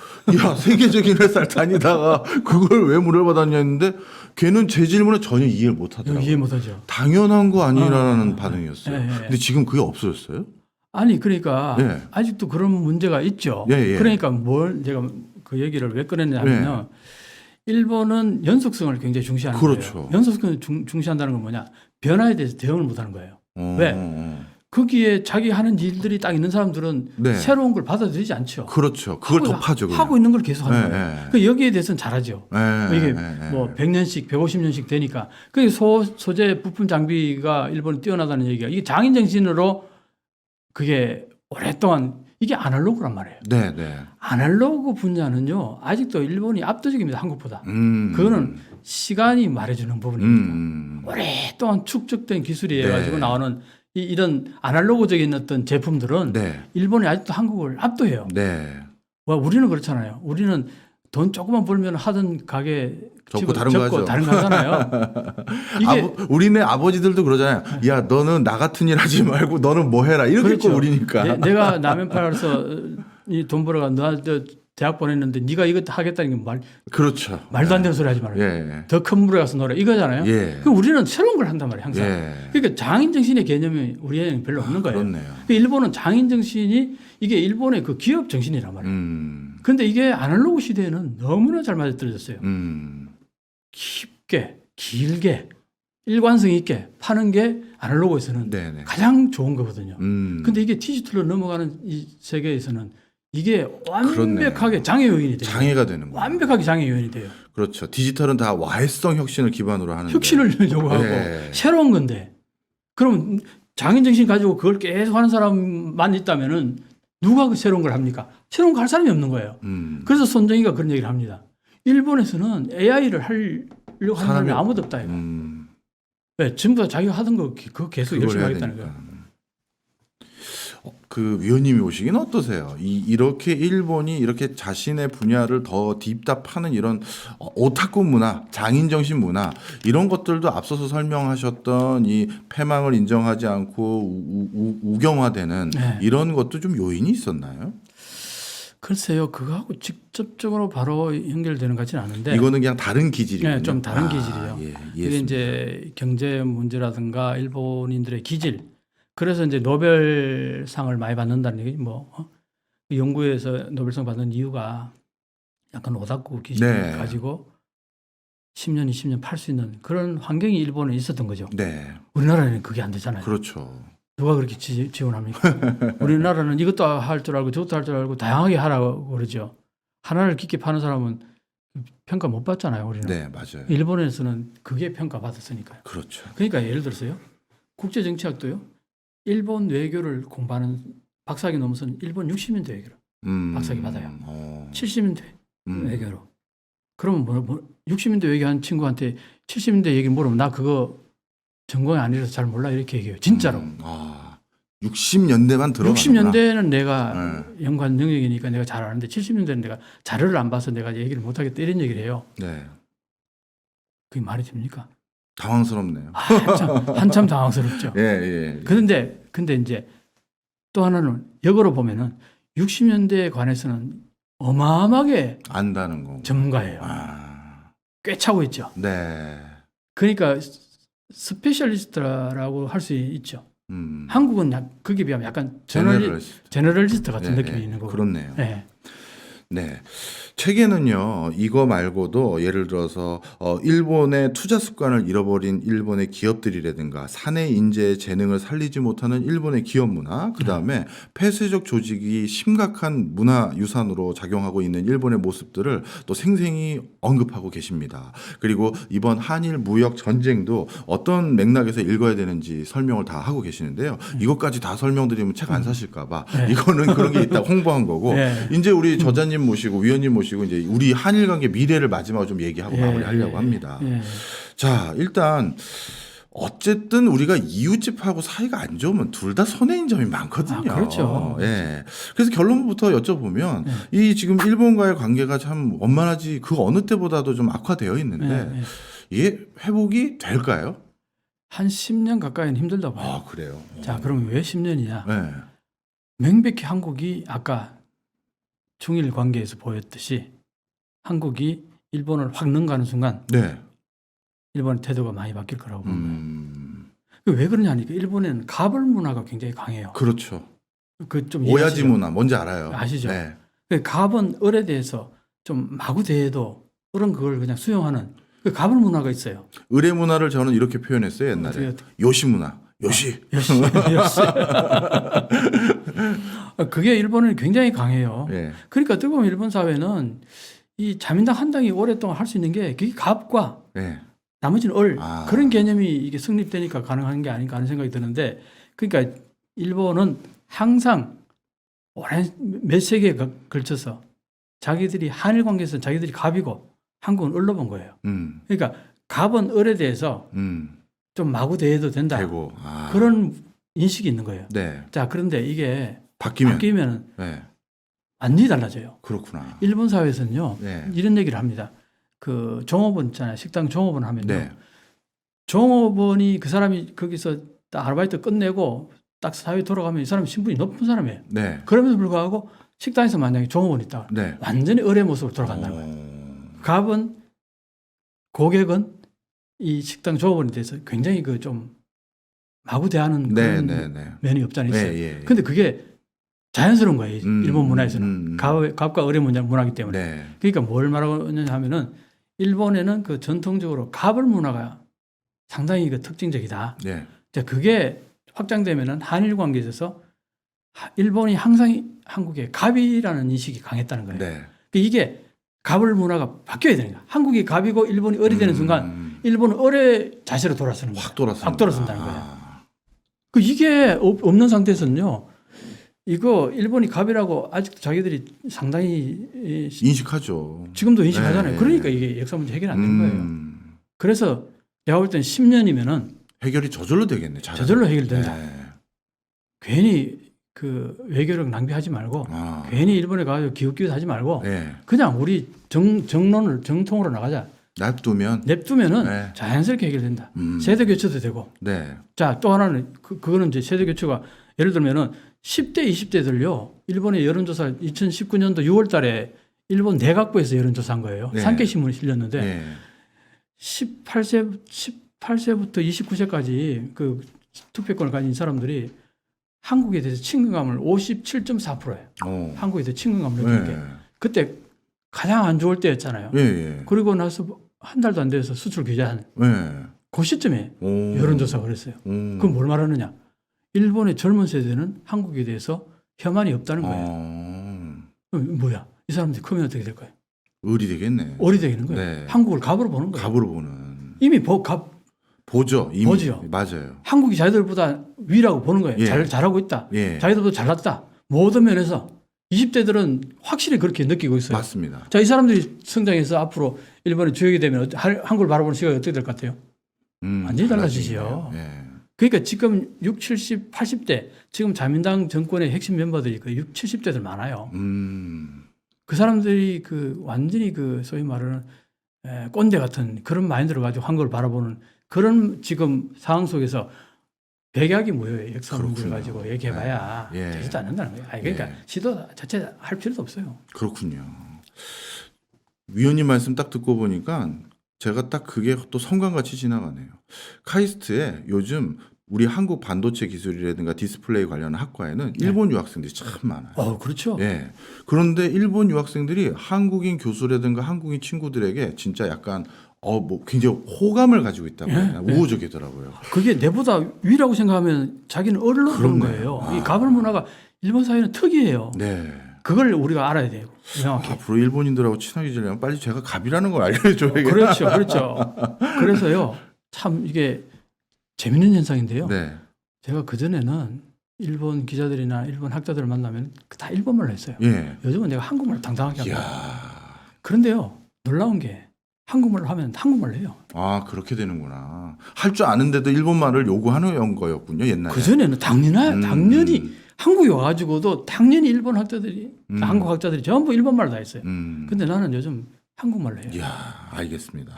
Speaker 1: 야 세계적인 회사를 다니다가 그걸 왜 물려받았냐 했는데 걔는 제 질문을 전혀 이해를 못 하더라고요.
Speaker 2: 이해 못 하죠.
Speaker 1: 당연한 거 아니라는 반응이었어요.
Speaker 2: 네.
Speaker 1: 근데 지금 그게 없어졌어요?
Speaker 2: 아니 그러니까
Speaker 1: 예.
Speaker 2: 아직도 그런 문제가 있죠.
Speaker 1: 예, 예.
Speaker 2: 그러니까 뭘 제가 그 얘기를 왜 꺼냈냐면요. 일본은 연속성을 굉장히 중시하는
Speaker 1: 그렇죠.
Speaker 2: 거예요. 연속성을 중시한다는 건 뭐냐? 변화에 대해서 대응을 못하는 거예요.
Speaker 1: 어,
Speaker 2: 왜?
Speaker 1: 어.
Speaker 2: 거기에 자기 하는 일들이 딱 있는 사람들은
Speaker 1: 네.
Speaker 2: 새로운 걸 받아들이지 않죠.
Speaker 1: 그렇죠. 그걸
Speaker 2: 하고,
Speaker 1: 덮하죠. 그냥.
Speaker 2: 하고 있는 걸 계속 하는
Speaker 1: 예,
Speaker 2: 거예요.
Speaker 1: 예.
Speaker 2: 그 여기에 대해서는 잘하죠. 이게 뭐 100년씩, 150년씩 되니까. 그 소재 부품 장비가 일본이 뛰어나다는 얘기가 이게 장인 정신으로 그게 오랫동안 이게 아날로그란 말이에요.
Speaker 1: 네, 네.
Speaker 2: 아날로그 분야는요 아직도 일본이 압도적입니다. 한국보다. 그거는 시간이 말해주는 부분입니다. 오랫동안 축적된 기술이
Speaker 1: 네.
Speaker 2: 해가지고 나오는 이런 아날로그적인 어떤 제품들은
Speaker 1: 네.
Speaker 2: 일본이 아직도 한국을 압도해요.
Speaker 1: 네.
Speaker 2: 와, 우리는 그렇잖아요. 우리는 돈 조금만 벌면 하던 가게
Speaker 1: 접고 다른 거 하죠.
Speaker 2: 다른 거 하잖아요. 이게
Speaker 1: 우리네 아버지들도 그러잖아요. 야, 너는 나 같은 일 하지 말고 너는 뭐 해라. 이렇게
Speaker 2: 그렇죠.
Speaker 1: 꼭 우리니까.
Speaker 2: 내가 라면 팔아서 이 돈 벌어가 너한테 대학 보냈는데 네가 이거 하겠다는 게
Speaker 1: 그렇죠.
Speaker 2: 말도 안 되는 소리 하지 말아요.
Speaker 1: 예.
Speaker 2: 더 큰 물에 가서 놀아 이거잖아요.
Speaker 1: 예.
Speaker 2: 그 우리는 새로운 걸 한단 말이에요. 항상.
Speaker 1: 예.
Speaker 2: 그러니까 장인 정신의 개념이 우리에는 별로 없는 거예요.
Speaker 1: 그렇네요.
Speaker 2: 그러니까 일본은 장인 정신이 이게 일본의 그 기업 정신이란 말이에요. 그런데 이게 아날로그 시대에는 너무나 잘 맞아떨어졌어요. 깊게, 길게, 일관성 있게 파는 게 아날로그에서는
Speaker 1: 네네.
Speaker 2: 가장 좋은 거거든요.
Speaker 1: 근데
Speaker 2: 이게 디지털로 넘어가는 이 세계에서는 이게 완벽하게
Speaker 1: 그렇네요.
Speaker 2: 장애 요인이 돼요.
Speaker 1: 장애가 되는 거예요.
Speaker 2: 완벽하게 장애 요인이 돼요.
Speaker 1: 그렇죠. 디지털은 다 와해성 혁신을 기반으로 하는데.
Speaker 2: 혁신을 요구하고
Speaker 1: 네.
Speaker 2: 새로운 건데 그럼 장인 정신 가지고 그걸 계속 하는 사람만 있다면은 누가 그 새로운 걸 합니까? 새로운 거 할 사람이 없는 거예요. 그래서 손정희가 그런 얘기를 합니다. 일본에서는 AI를 하려고 하는 사람이 아무도 없다. 이거. 왜? 전부 다 자기가 하던 거 그거 계속 열심히 하겠다는 거예요.
Speaker 1: 그 위원님이 오시기는 어떠세요? 이렇게 일본이 이렇게 자신의 분야를 더 딥답하는 이런 오타쿠 문화, 장인 정신 문화 이런 것들도 앞서서 설명하셨던 이 패망을 인정하지 않고 우경화되는
Speaker 2: 네.
Speaker 1: 이런 것도 좀 요인이 있었나요?
Speaker 2: 글쎄요, 그거하고 직접적으로 바로 연결되는 것 같지는 않은데
Speaker 1: 이거는 그냥 다른 기질이군요.
Speaker 2: 네, 좀 다른 기질이에요.
Speaker 1: 예,
Speaker 2: 이게 이제 경제 문제라든가 일본인들의 기질. 그래서 이제 노벨상을 많이 받는다는 얘기 연구에서 노벨상 받는 이유가 약간 오다쿠 기질을
Speaker 1: 네.
Speaker 2: 가지고 10년, 20년 팔 수 있는 그런 환경이 일본에 있었던 거죠.
Speaker 1: 네,
Speaker 2: 우리나라에는 그게 안 되잖아요.
Speaker 1: 그렇죠.
Speaker 2: 누가 그렇게 지원합니까? 우리나라는 이것도 할 줄 알고 저것도 할 줄 알고 다양하게 하라고 그러죠. 하나를 깊게 파는 사람은 평가 못 받잖아요. 우리는.
Speaker 1: 네, 맞아요.
Speaker 2: 일본에서는 그게 평가받았으니까요.
Speaker 1: 그렇죠.
Speaker 2: 그러니까 예를 들어서요. 국제정치학도요. 일본 외교를 공부하는 박사학위 넘어서는 일본 60년대 외교로 박사학위 받아요. 70년대 외교로. 그러면 60년대 외교한 친구한테 70년대 얘기 물으면 나 그거 전공이 아니라서 잘 몰라 이렇게 얘기해요. 진짜로.
Speaker 1: 60년대만 들어가.
Speaker 2: 60년대는 내가 연관 능력이니까 내가 잘 아는데 70년대는 내가 자료를 안 봐서 내가 얘기를 못하겠다 이런 얘기를 해요.
Speaker 1: 네.
Speaker 2: 그게 말이 됩니까?
Speaker 1: 당황스럽네요.
Speaker 2: 한참 당황스럽죠.
Speaker 1: 예, 예.
Speaker 2: 근데 이제 또 하나는 역으로 보면은 60년대에 관해서는 어마어마하게
Speaker 1: 안다는 거.
Speaker 2: 전문가예요. 꽤 차고 있죠.
Speaker 1: 네.
Speaker 2: 그러니까 스페셜리스트라고 할 수 있죠. 한국은 거기에 비하면 약간 제너럴리스트 같은 느낌이 있는 거고.
Speaker 1: 그렇네요.
Speaker 2: 네.
Speaker 1: 네. 책에는요, 이거 말고도 예를 들어서, 일본의 투자 습관을 잃어버린 일본의 기업들이라든가 사내 인재의 재능을 살리지 못하는 일본의 기업 문화, 그 다음에 폐쇄적 조직이 심각한 문화 유산으로 작용하고 있는 일본의 모습들을 또 생생히 언급하고 계십니다. 그리고 이번 한일 무역 전쟁도 어떤 맥락에서 읽어야 되는지 설명을 다 하고 계시는데요. 이것까지 다 설명드리면 책 안 사실까봐 이거는 그런 게 있다 홍보한 거고, 이제 우리 저자님 모시고 위원님 모시고 이제 우리 한일 관계 미래를 마지막으로 좀 얘기하고 마무리하려고 합니다. 자, 일단 어쨌든 우리가 이웃집하고 사이가 안 좋으면 둘 다 손해인 점이 많거든요.
Speaker 2: 그렇죠.
Speaker 1: 예. 그래서 결론부터 여쭤보면 이 지금 일본과의 관계가 참 원만하지 그 어느 때보다도 좀 악화되어 있는데 이게 회복이 될까요?
Speaker 2: 한 10년 가까이는 힘들다 봐요.
Speaker 1: 그래요.
Speaker 2: 자, 그럼 왜 10년이냐?
Speaker 1: 네.
Speaker 2: 명백히 한국이 아까 중일 관계에서 보였듯이 한국이 일본을 확 능가하는 순간
Speaker 1: 네.
Speaker 2: 일본의 태도가 많이 바뀔 거라고 봅니다. 왜 그러냐니까 일본에는 가벌 문화가 굉장히 강해요.
Speaker 1: 그렇죠.
Speaker 2: 그 좀
Speaker 1: 오야지 문화 뭔지 알아요.
Speaker 2: 아시죠?
Speaker 1: 네.
Speaker 2: 갑은 을에 대해서 좀 마구 대해도 을은 그걸 그냥 수용하는 그 갑을 문화가 있어요.
Speaker 1: 의뢰 문화를 저는 이렇게 표현했어요 옛날에.
Speaker 2: 어떻게?
Speaker 1: 요시 문화. 요시.
Speaker 2: 역시. 그게 일본은 굉장히 강해요.
Speaker 1: 예.
Speaker 2: 그러니까 어떻게 보면 일본 사회는 이 자민당 한 당이 오랫동안 할 수 있는 게 그게 갑과
Speaker 1: 예.
Speaker 2: 나머지는 을
Speaker 1: 아.
Speaker 2: 그런 개념이 이게 성립되니까 가능한 게 아닌가 하는 생각이 드는데 그러니까 일본은 항상 오랜 몇 세기에 걸쳐서 자기들이 한일 관계에서 자기들이 갑이고 한국은 을로 본 거예요. 그러니까 갑은 을에 대해서 좀 마구 대해도 된다.
Speaker 1: 되고.
Speaker 2: 그런 인식이 있는 거예요.
Speaker 1: 네.
Speaker 2: 자, 그런데 이게
Speaker 1: 바뀌면.
Speaker 2: 바뀌면
Speaker 1: 네.
Speaker 2: 완전히 달라져요.
Speaker 1: 그렇구나.
Speaker 2: 일본 사회에서는요.
Speaker 1: 네.
Speaker 2: 이런 얘기를 합니다. 그 종업원 있잖아요. 식당 종업원 하면요.
Speaker 1: 네.
Speaker 2: 종업원이 그 사람이 거기서 딱 아르바이트 끝내고 딱 사회 돌아가면 이 사람이 신분이 높은 사람이에요.
Speaker 1: 네.
Speaker 2: 그럼에도 불구하고 식당에서 만약에 종업원이 있다.
Speaker 1: 네.
Speaker 2: 완전히 을의 모습으로 돌아간다는 거예요. 갑은 고객은 이 식당 종업원에 대해서 굉장히 그 좀 마구 대하는
Speaker 1: 네,
Speaker 2: 그런
Speaker 1: 네, 네.
Speaker 2: 면이 없지 않아 있어요.
Speaker 1: 네, 예, 예.
Speaker 2: 근데 그게 자연스러운 거예요. 일본 문화에서는.
Speaker 1: 음.
Speaker 2: 갑과 을의 문화이기 때문에.
Speaker 1: 네.
Speaker 2: 그러니까 뭘 말하느냐 하면은 일본에는 그 전통적으로 갑을 문화가 상당히 그 특징적이다.
Speaker 1: 네.
Speaker 2: 자, 그게 확장되면은 한일 관계에 있어서 일본이 항상 한국에 갑이라는 인식이 강했다는 거예요.
Speaker 1: 네.
Speaker 2: 그러니까 이게 갑을 문화가 바뀌어야 되는 거야. 한국이 갑이고 일본이 을이 되는 순간 일본은 을의 자세로 돌아서는 거예요.
Speaker 1: 확 돌아선다는
Speaker 2: 거예요. 그 이게 없는 상태에서는요. 이거 일본이 갑이라고 아직도 자기들이 상당히
Speaker 1: 인식하죠.
Speaker 2: 지금도 인식하잖아요.
Speaker 1: 네.
Speaker 2: 그러니까 이게 역사 문제 해결이 안 되는 거예요. 그래서 내가 볼 때는 10년이면은
Speaker 1: 해결이 저절로 되겠네.
Speaker 2: 저절로 해결된다.
Speaker 1: 네.
Speaker 2: 괜히 그 외교력 낭비하지 말고 괜히 일본에 가서 기웃기웃하지 말고
Speaker 1: 네.
Speaker 2: 그냥 우리 정통으로 나가자. 냅두면은
Speaker 1: 네.
Speaker 2: 자연스럽게 해결된다. 세대 교체도 되고.
Speaker 1: 네.
Speaker 2: 자, 또 하나는 그거는 이제 세대 교체가 예를 들면은 10대, 20대들요. 일본의 여론조사 2019년도 6월 달에 일본 내각부에서 여론조사한 거예요.
Speaker 1: 네.
Speaker 2: 산케 신문이 실렸는데
Speaker 1: 네.
Speaker 2: 18세부터 29세까지 그 투표권을 가진 사람들이 한국에 대해서 친근감을 57.4%예요. 한국에 대해서 친근감을 느낀 게. 그때 가장 안 좋을 때였잖아요.
Speaker 1: 예, 예.
Speaker 2: 그리고 나서 한 달도 안 돼서 수출 규제한
Speaker 1: 예.
Speaker 2: 그 시점에
Speaker 1: 오.
Speaker 2: 여론조사가 그랬어요. 그럼 뭘 말하느냐? 일본의 젊은 세대는 한국에 대해서 혐한이 없다는 거예요. 그럼 뭐야? 이 사람들이 크면 어떻게 될 거예요?
Speaker 1: 을이 되겠네.
Speaker 2: 을이 되는 거예요.
Speaker 1: 네.
Speaker 2: 한국을 갑으로 보는 거예요.
Speaker 1: 갑으로 보는.
Speaker 2: 이미
Speaker 1: 보죠. 이미.
Speaker 2: 보죠.
Speaker 1: 맞아요.
Speaker 2: 한국이 자기들보다 위라고 보는 거예요.
Speaker 1: 예.
Speaker 2: 잘하고 있다.
Speaker 1: 예.
Speaker 2: 자기들보다 잘났다. 모든 면에서 20대들은 확실히 그렇게 느끼고 있어요.
Speaker 1: 맞습니다.
Speaker 2: 자, 이 사람들이 성장해서 앞으로 일본의 주역이 되면 한국을 바라보는 시각이 어떻게 될 것 같아요? 완전히 달라지죠.
Speaker 1: 예.
Speaker 2: 그러니까 지금 60, 70, 80대 지금 자민당 정권의 핵심 멤버들이 그 60, 70대들 많아요. 그 사람들이 그 완전히 그 소위 말하는 꼰대 같은 그런 마인드를 가지고 한국을 바라보는 그런 지금 상황 속에서 백약이 모여요. 역사 문제를 가지고 얘기해봐야
Speaker 1: 예.
Speaker 2: 되지도 않는다는 거예요. 그러니까
Speaker 1: 예.
Speaker 2: 시도 자체 할 필요도 없어요.
Speaker 1: 그렇군요. 위원님 말씀 딱 듣고 보니까 제가 딱 그게 또 성광같이 지나가네요. 카이스트에 요즘 우리 한국 반도체 기술이라든가 디스플레이 관련 학과에는 일본 유학생들이 참 많아요.
Speaker 2: 그렇죠.
Speaker 1: 예. 그런데 일본 유학생들이 한국인 교수라든가 한국인 친구들에게 진짜 약간 뭐 굉장히 호감을 가지고 있다고 해야 되나? 우호적이더라고요.
Speaker 2: 그게 내보다 위라고 생각하면 자기는 을로 보는 거예요. 이 갑을 문화가 일본 사회는 특이해요.
Speaker 1: 네.
Speaker 2: 그걸 우리가 알아야 돼요. 명확히.
Speaker 1: 앞으로 일본인들하고 친하게 지내면 빨리 제가 갑이라는 걸 알려줘야겠다.
Speaker 2: 그렇죠, 그렇죠. 그래서요, 참 이게 재밌는 현상인데요.
Speaker 1: 네.
Speaker 2: 제가 그 전에는 일본 기자들이나 일본 학자들을 만나면 다 일본말로 했어요.
Speaker 1: 예.
Speaker 2: 요즘은 내가 한국말로 당당하게 하고.
Speaker 1: 이야.
Speaker 2: 그런데요, 놀라운 게 한국말로 하면 한국말로 해요.
Speaker 1: 그렇게 되는구나. 할 줄 아는데도 일본말을 요구하는 거였군요, 옛날에.
Speaker 2: 그 전에는 당연히 한국에 와가지고도 당연히 일본 학자들이 한국 학자들이 전부 일본말로 다 했어요. 근데 나는 요즘 한국말로 해요.
Speaker 1: 이야, 알겠습니다.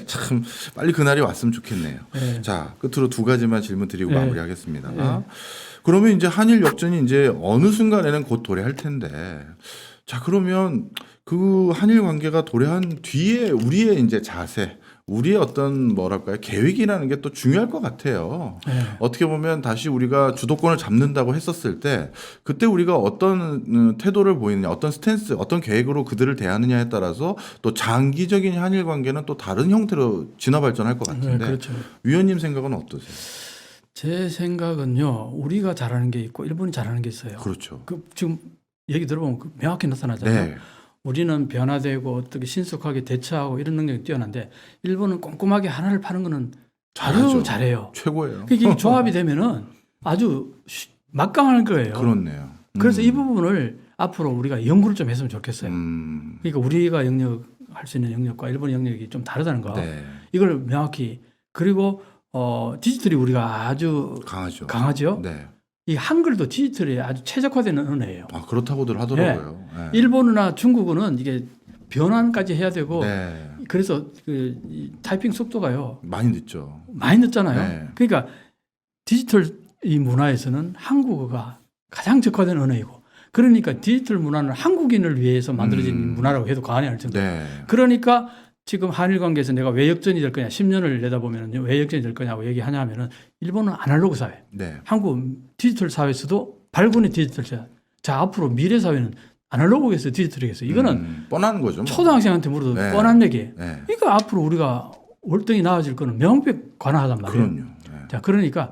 Speaker 1: 참 빨리 그날이 왔으면 좋겠네요.
Speaker 2: 네.
Speaker 1: 자, 끝으로 두 가지만 질문 드리고
Speaker 2: 네.
Speaker 1: 마무리하겠습니다.
Speaker 2: 네.
Speaker 1: 그러면 이제 한일 역전이 이제 어느 순간에는 곧 도래할 텐데, 자 그러면 그 한일 관계가 도래한 뒤에 우리의 이제 자세, 우리의 어떤 뭐랄까요 계획이라는 게 또 중요할 것 같아요.
Speaker 2: 네.
Speaker 1: 어떻게 보면 다시 우리가 주도권을 잡는다고 했었을 때 그때 우리가 어떤 태도를 보이느냐, 어떤 스탠스, 어떤 계획으로 그들을 대하느냐에 따라서 또 장기적인 한일 관계는 또 다른 형태로 진화 발전할 것 같은데
Speaker 2: 네, 그렇죠.
Speaker 1: 위원님 생각은 어떠세요?
Speaker 2: 제 생각은요, 우리가 잘하는 게 있고 일본이 잘하는 게 있어요.
Speaker 1: 그렇죠.
Speaker 2: 지금 얘기 들어보면 명확히 나타나잖아요.
Speaker 1: 네,
Speaker 2: 우리는 변화되고 어떻게 신속하게 대처하고 이런 능력이 뛰어난데 일본은 꼼꼼하게 하나를 파는 거는 아주
Speaker 1: 잘하죠.
Speaker 2: 잘해요.
Speaker 1: 최고예요.
Speaker 2: 이게 조합이 되면은 아주 막강할 거예요.
Speaker 1: 그렇네요.
Speaker 2: 그래서 이 부분을 앞으로 우리가 연구를 좀 했으면 좋겠어요.
Speaker 1: 음,
Speaker 2: 그러니까 우리가 영역할 수 있는 영역과 일본 영역이 좀 다르다는 거.
Speaker 1: 네,
Speaker 2: 이걸 명확히 그리고 디지털이 우리가 아주
Speaker 1: 강하죠.
Speaker 2: 강하죠.
Speaker 1: 네,
Speaker 2: 이 한글도 디지털에 아주 최적화된 언어예요.
Speaker 1: 아 그렇다고들 하더라고요. 네.
Speaker 2: 일본어나 중국어는 이게 변환까지 해야 되고
Speaker 1: 네.
Speaker 2: 그래서 이 타이핑 속도가요
Speaker 1: 많이 늦죠.
Speaker 2: 많이 늦잖아요.
Speaker 1: 네.
Speaker 2: 그러니까 디지털 이 문화에서는 한국어가 가장 적화된 언어이고 그러니까 디지털 문화는 한국인을 위해서 만들어진 문화라고 해도 과언이 아닐 정도.
Speaker 1: 네.
Speaker 2: 그러니까 지금 한일 관계에서 내가 왜 역전이 될 거냐 10년을 내다보면 왜 역전이 될 거냐고 얘기하냐면은 일본은 아날로그 사회,
Speaker 1: 네.
Speaker 2: 한국 디지털 사회에서도 발군의 디지털 사회. 자 앞으로 미래 사회는 아날로그에서 디지털이겠어. 이거는
Speaker 1: 뻔한 거죠. 뭐.
Speaker 2: 초등학생한테 물어도
Speaker 1: 네.
Speaker 2: 뻔한 얘기예요.
Speaker 1: 네.
Speaker 2: 그러니까 앞으로 우리가 월등히 나아질 거는 명백히 관화하단 말이에요.
Speaker 1: 그럼요. 네.
Speaker 2: 자 그러니까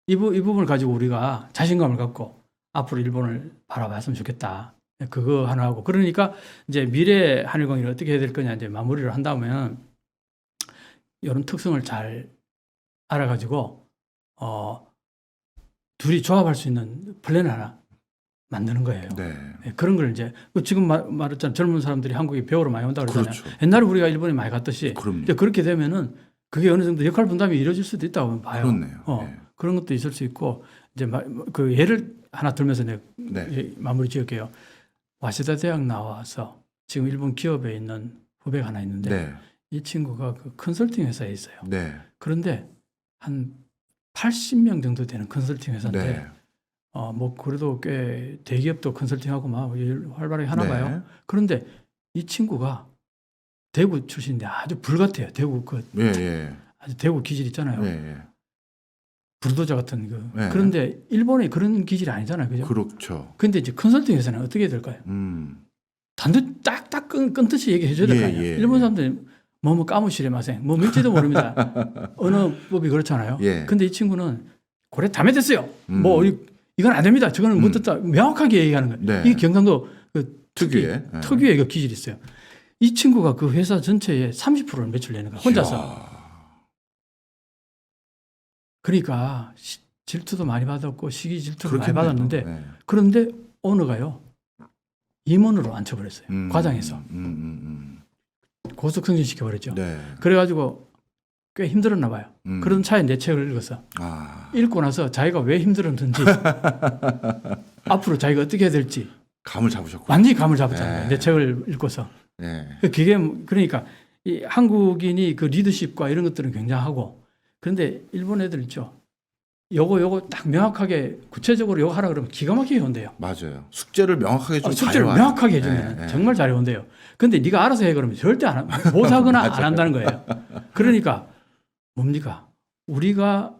Speaker 2: 이 부분을 가지고 우리가 자신감을 갖고 앞으로 일본을 바라봤으면 좋겠다. 그거 하나 하고 그러니까 이제 미래 한일 관계를 어떻게 해야 될 거냐 이제 마무리를 한다면 이런 특성을 잘 알아가지고 둘이 조합할 수 있는 플랜 하나 만드는 거예요.
Speaker 1: 네.
Speaker 2: 네, 그런 걸 이제 지금 말했잖아요. 젊은 사람들이 한국에 배우러 많이 온다고 그러잖아요.
Speaker 1: 그렇죠.
Speaker 2: 옛날에 우리가 일본에 많이 갔듯이
Speaker 1: 그럼요.
Speaker 2: 이제 그렇게 되면은 그게 어느 정도 역할 분담이 이루어질 수도 있다고 봐요.
Speaker 1: 그렇네요. 네.
Speaker 2: 그런 것도 있을 수 있고 이제 그 예를 하나 들면서 내가
Speaker 1: 네.
Speaker 2: 마무리 지을게요. 와세다 대학 나와서 지금 일본 기업에 있는 후배가 하나 있는데
Speaker 1: 네.
Speaker 2: 이 친구가 그 컨설팅 회사에 있어요.
Speaker 1: 네.
Speaker 2: 그런데 한 80명 정도 되는 컨설팅 회사인데
Speaker 1: 네.
Speaker 2: 뭐 그래도 꽤 대기업도 컨설팅하고 막 활발하게 하나
Speaker 1: 네.
Speaker 2: 봐요. 그런데 이 친구가 대구 출신인데 아주 불같아요. 대구
Speaker 1: 예, 예.
Speaker 2: 아주 대구 기질 있잖아요.
Speaker 1: 예, 예.
Speaker 2: 불도저 같은 거.
Speaker 1: 네.
Speaker 2: 그런데 일본에 그런 기질이 아니잖아요. 그죠?
Speaker 1: 그렇죠.
Speaker 2: 근데 이제 컨설팅 회사는 어떻게 해야 될까요? 단도 딱딱 끊듯이 얘기해 줘야 될 거 아니에요.
Speaker 1: 예.
Speaker 2: 일본 사람들이 뭐 까무시레 마생 뭐 밀지도 모릅니다. 언어법이 그렇잖아요.
Speaker 1: 예.
Speaker 2: 근데 이 친구는 고래 담에 됐어요.
Speaker 1: 음.
Speaker 2: 뭐 이건 안 됩니다. 저거는 못 듣다. 명확하게 얘기하는 거예요.
Speaker 1: 네.
Speaker 2: 이게 경상도 그
Speaker 1: 특유의. 예.
Speaker 2: 특유의 그 기질이 있어요. 이 친구가 그 회사 전체의 30%를 매출내는 거예요. 혼자서.
Speaker 1: 이야.
Speaker 2: 그러니까 질투도 많이 받았고 시기 질투를 많이
Speaker 1: 그렇겠네요.
Speaker 2: 받았는데
Speaker 1: 네.
Speaker 2: 그런데 오너가요 임원으로 앉혀버렸어요. 과장해서 고속승진 시켜버렸죠.
Speaker 1: 네.
Speaker 2: 그래가지고 꽤 힘들었나 봐요.
Speaker 1: 음.
Speaker 2: 그런 차에 내 책을 읽었어.
Speaker 1: 아.
Speaker 2: 읽고 나서 자기가 왜 힘들었는지 앞으로 자기가 어떻게 해야 될지
Speaker 1: 감을 잡으셨고.
Speaker 2: 완전히 감을 잡았잖아요.
Speaker 1: 네.
Speaker 2: 내 책을 읽고서.
Speaker 1: 네.
Speaker 2: 그게 그러니까 이 한국인이 그 리더십과 이런 것들은 굉장하고 그런데 일본 애들 있죠. 요거 딱 명확하게 구체적으로 요거 하라 그러면 기가 막히게 온대요.
Speaker 1: 맞아요. 숙제를 명확하게 좀
Speaker 2: 숙제를
Speaker 1: 잘해와요.
Speaker 2: 명확하게 해주면
Speaker 1: 네, 네.
Speaker 2: 정말 잘해온대요. 근데 네가 알아서 해 그러면 절대 못하거나 안 한다는 거예요. 그러니까 뭡니까? 우리가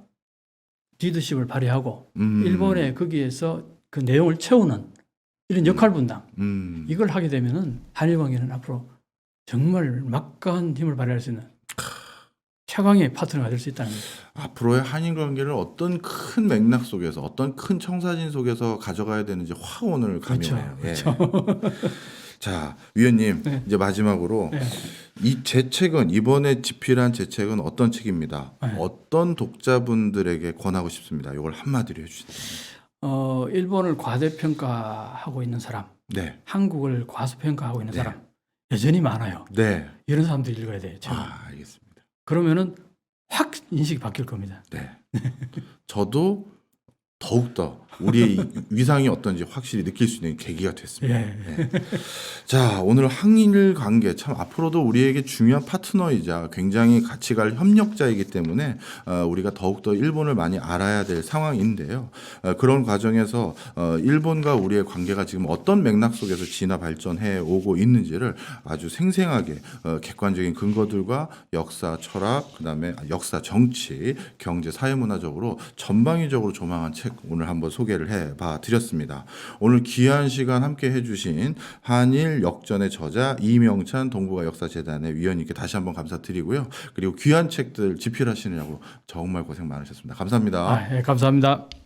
Speaker 2: 리더십을 발휘하고 일본에 거기에서 그 내용을 채우는 이런 역할 분담 이걸 하게 되면은 한일 관계는 앞으로 정말 막강한 힘을 발휘할 수 있는 최강의 파트너가 될 수 있다는 거죠.
Speaker 1: 앞으로의 한일 관계를 어떤 큰 맥락 속에서 어떤 큰 청사진 속에서 가져가야 되는지 확 오늘 감이 오네요.
Speaker 2: 그렇죠.
Speaker 1: 자, 위원님
Speaker 2: 네.
Speaker 1: 이제 마지막으로
Speaker 2: 네.
Speaker 1: 이 제 책은 이번에 집필한 제 책은 어떤 책입니다.
Speaker 2: 네.
Speaker 1: 어떤 독자분들에게 권하고 싶습니다. 이걸 한마디로 해주시죠.
Speaker 2: 일본을 과대평가하고 있는 사람,
Speaker 1: 네,
Speaker 2: 한국을 과소평가하고 있는
Speaker 1: 네.
Speaker 2: 사람 여전히 많아요.
Speaker 1: 네.
Speaker 2: 이런 사람들이 읽어야 돼요. 책을.
Speaker 1: 알겠습니다.
Speaker 2: 그러면은 확 인식이 바뀔 겁니다.
Speaker 1: 네. 저도 더욱더 우리의 위상이 어떤지 확실히 느낄 수 있는 계기가 됐습니다.
Speaker 2: 예.
Speaker 1: 네. 자, 오늘 한일 관계 참 앞으로도 우리에게 중요한 파트너이자 굉장히 같이 갈 협력자이기 때문에 우리가 더욱더 일본을 많이 알아야 될 상황인데요. 그런 과정에서 일본과 우리의 관계가 지금 어떤 맥락 속에서 진화 발전해 오고 있는지를 아주 생생하게 객관적인 근거들과 역사, 철학, 그다음에 역사, 정치, 경제, 사회문화적으로 전방위적으로 조망한 책 오늘 한번 소개를 해봐 드렸습니다. 오늘 귀한 시간 함께 해주신 한일 역전의 저자 이명찬 동북아 역사재단의 위원님께 다시 한번 감사드리고요. 그리고 귀한 책들 집필하시느냐고 정말 고생 많으셨습니다. 감사합니다.
Speaker 2: 감사합니다.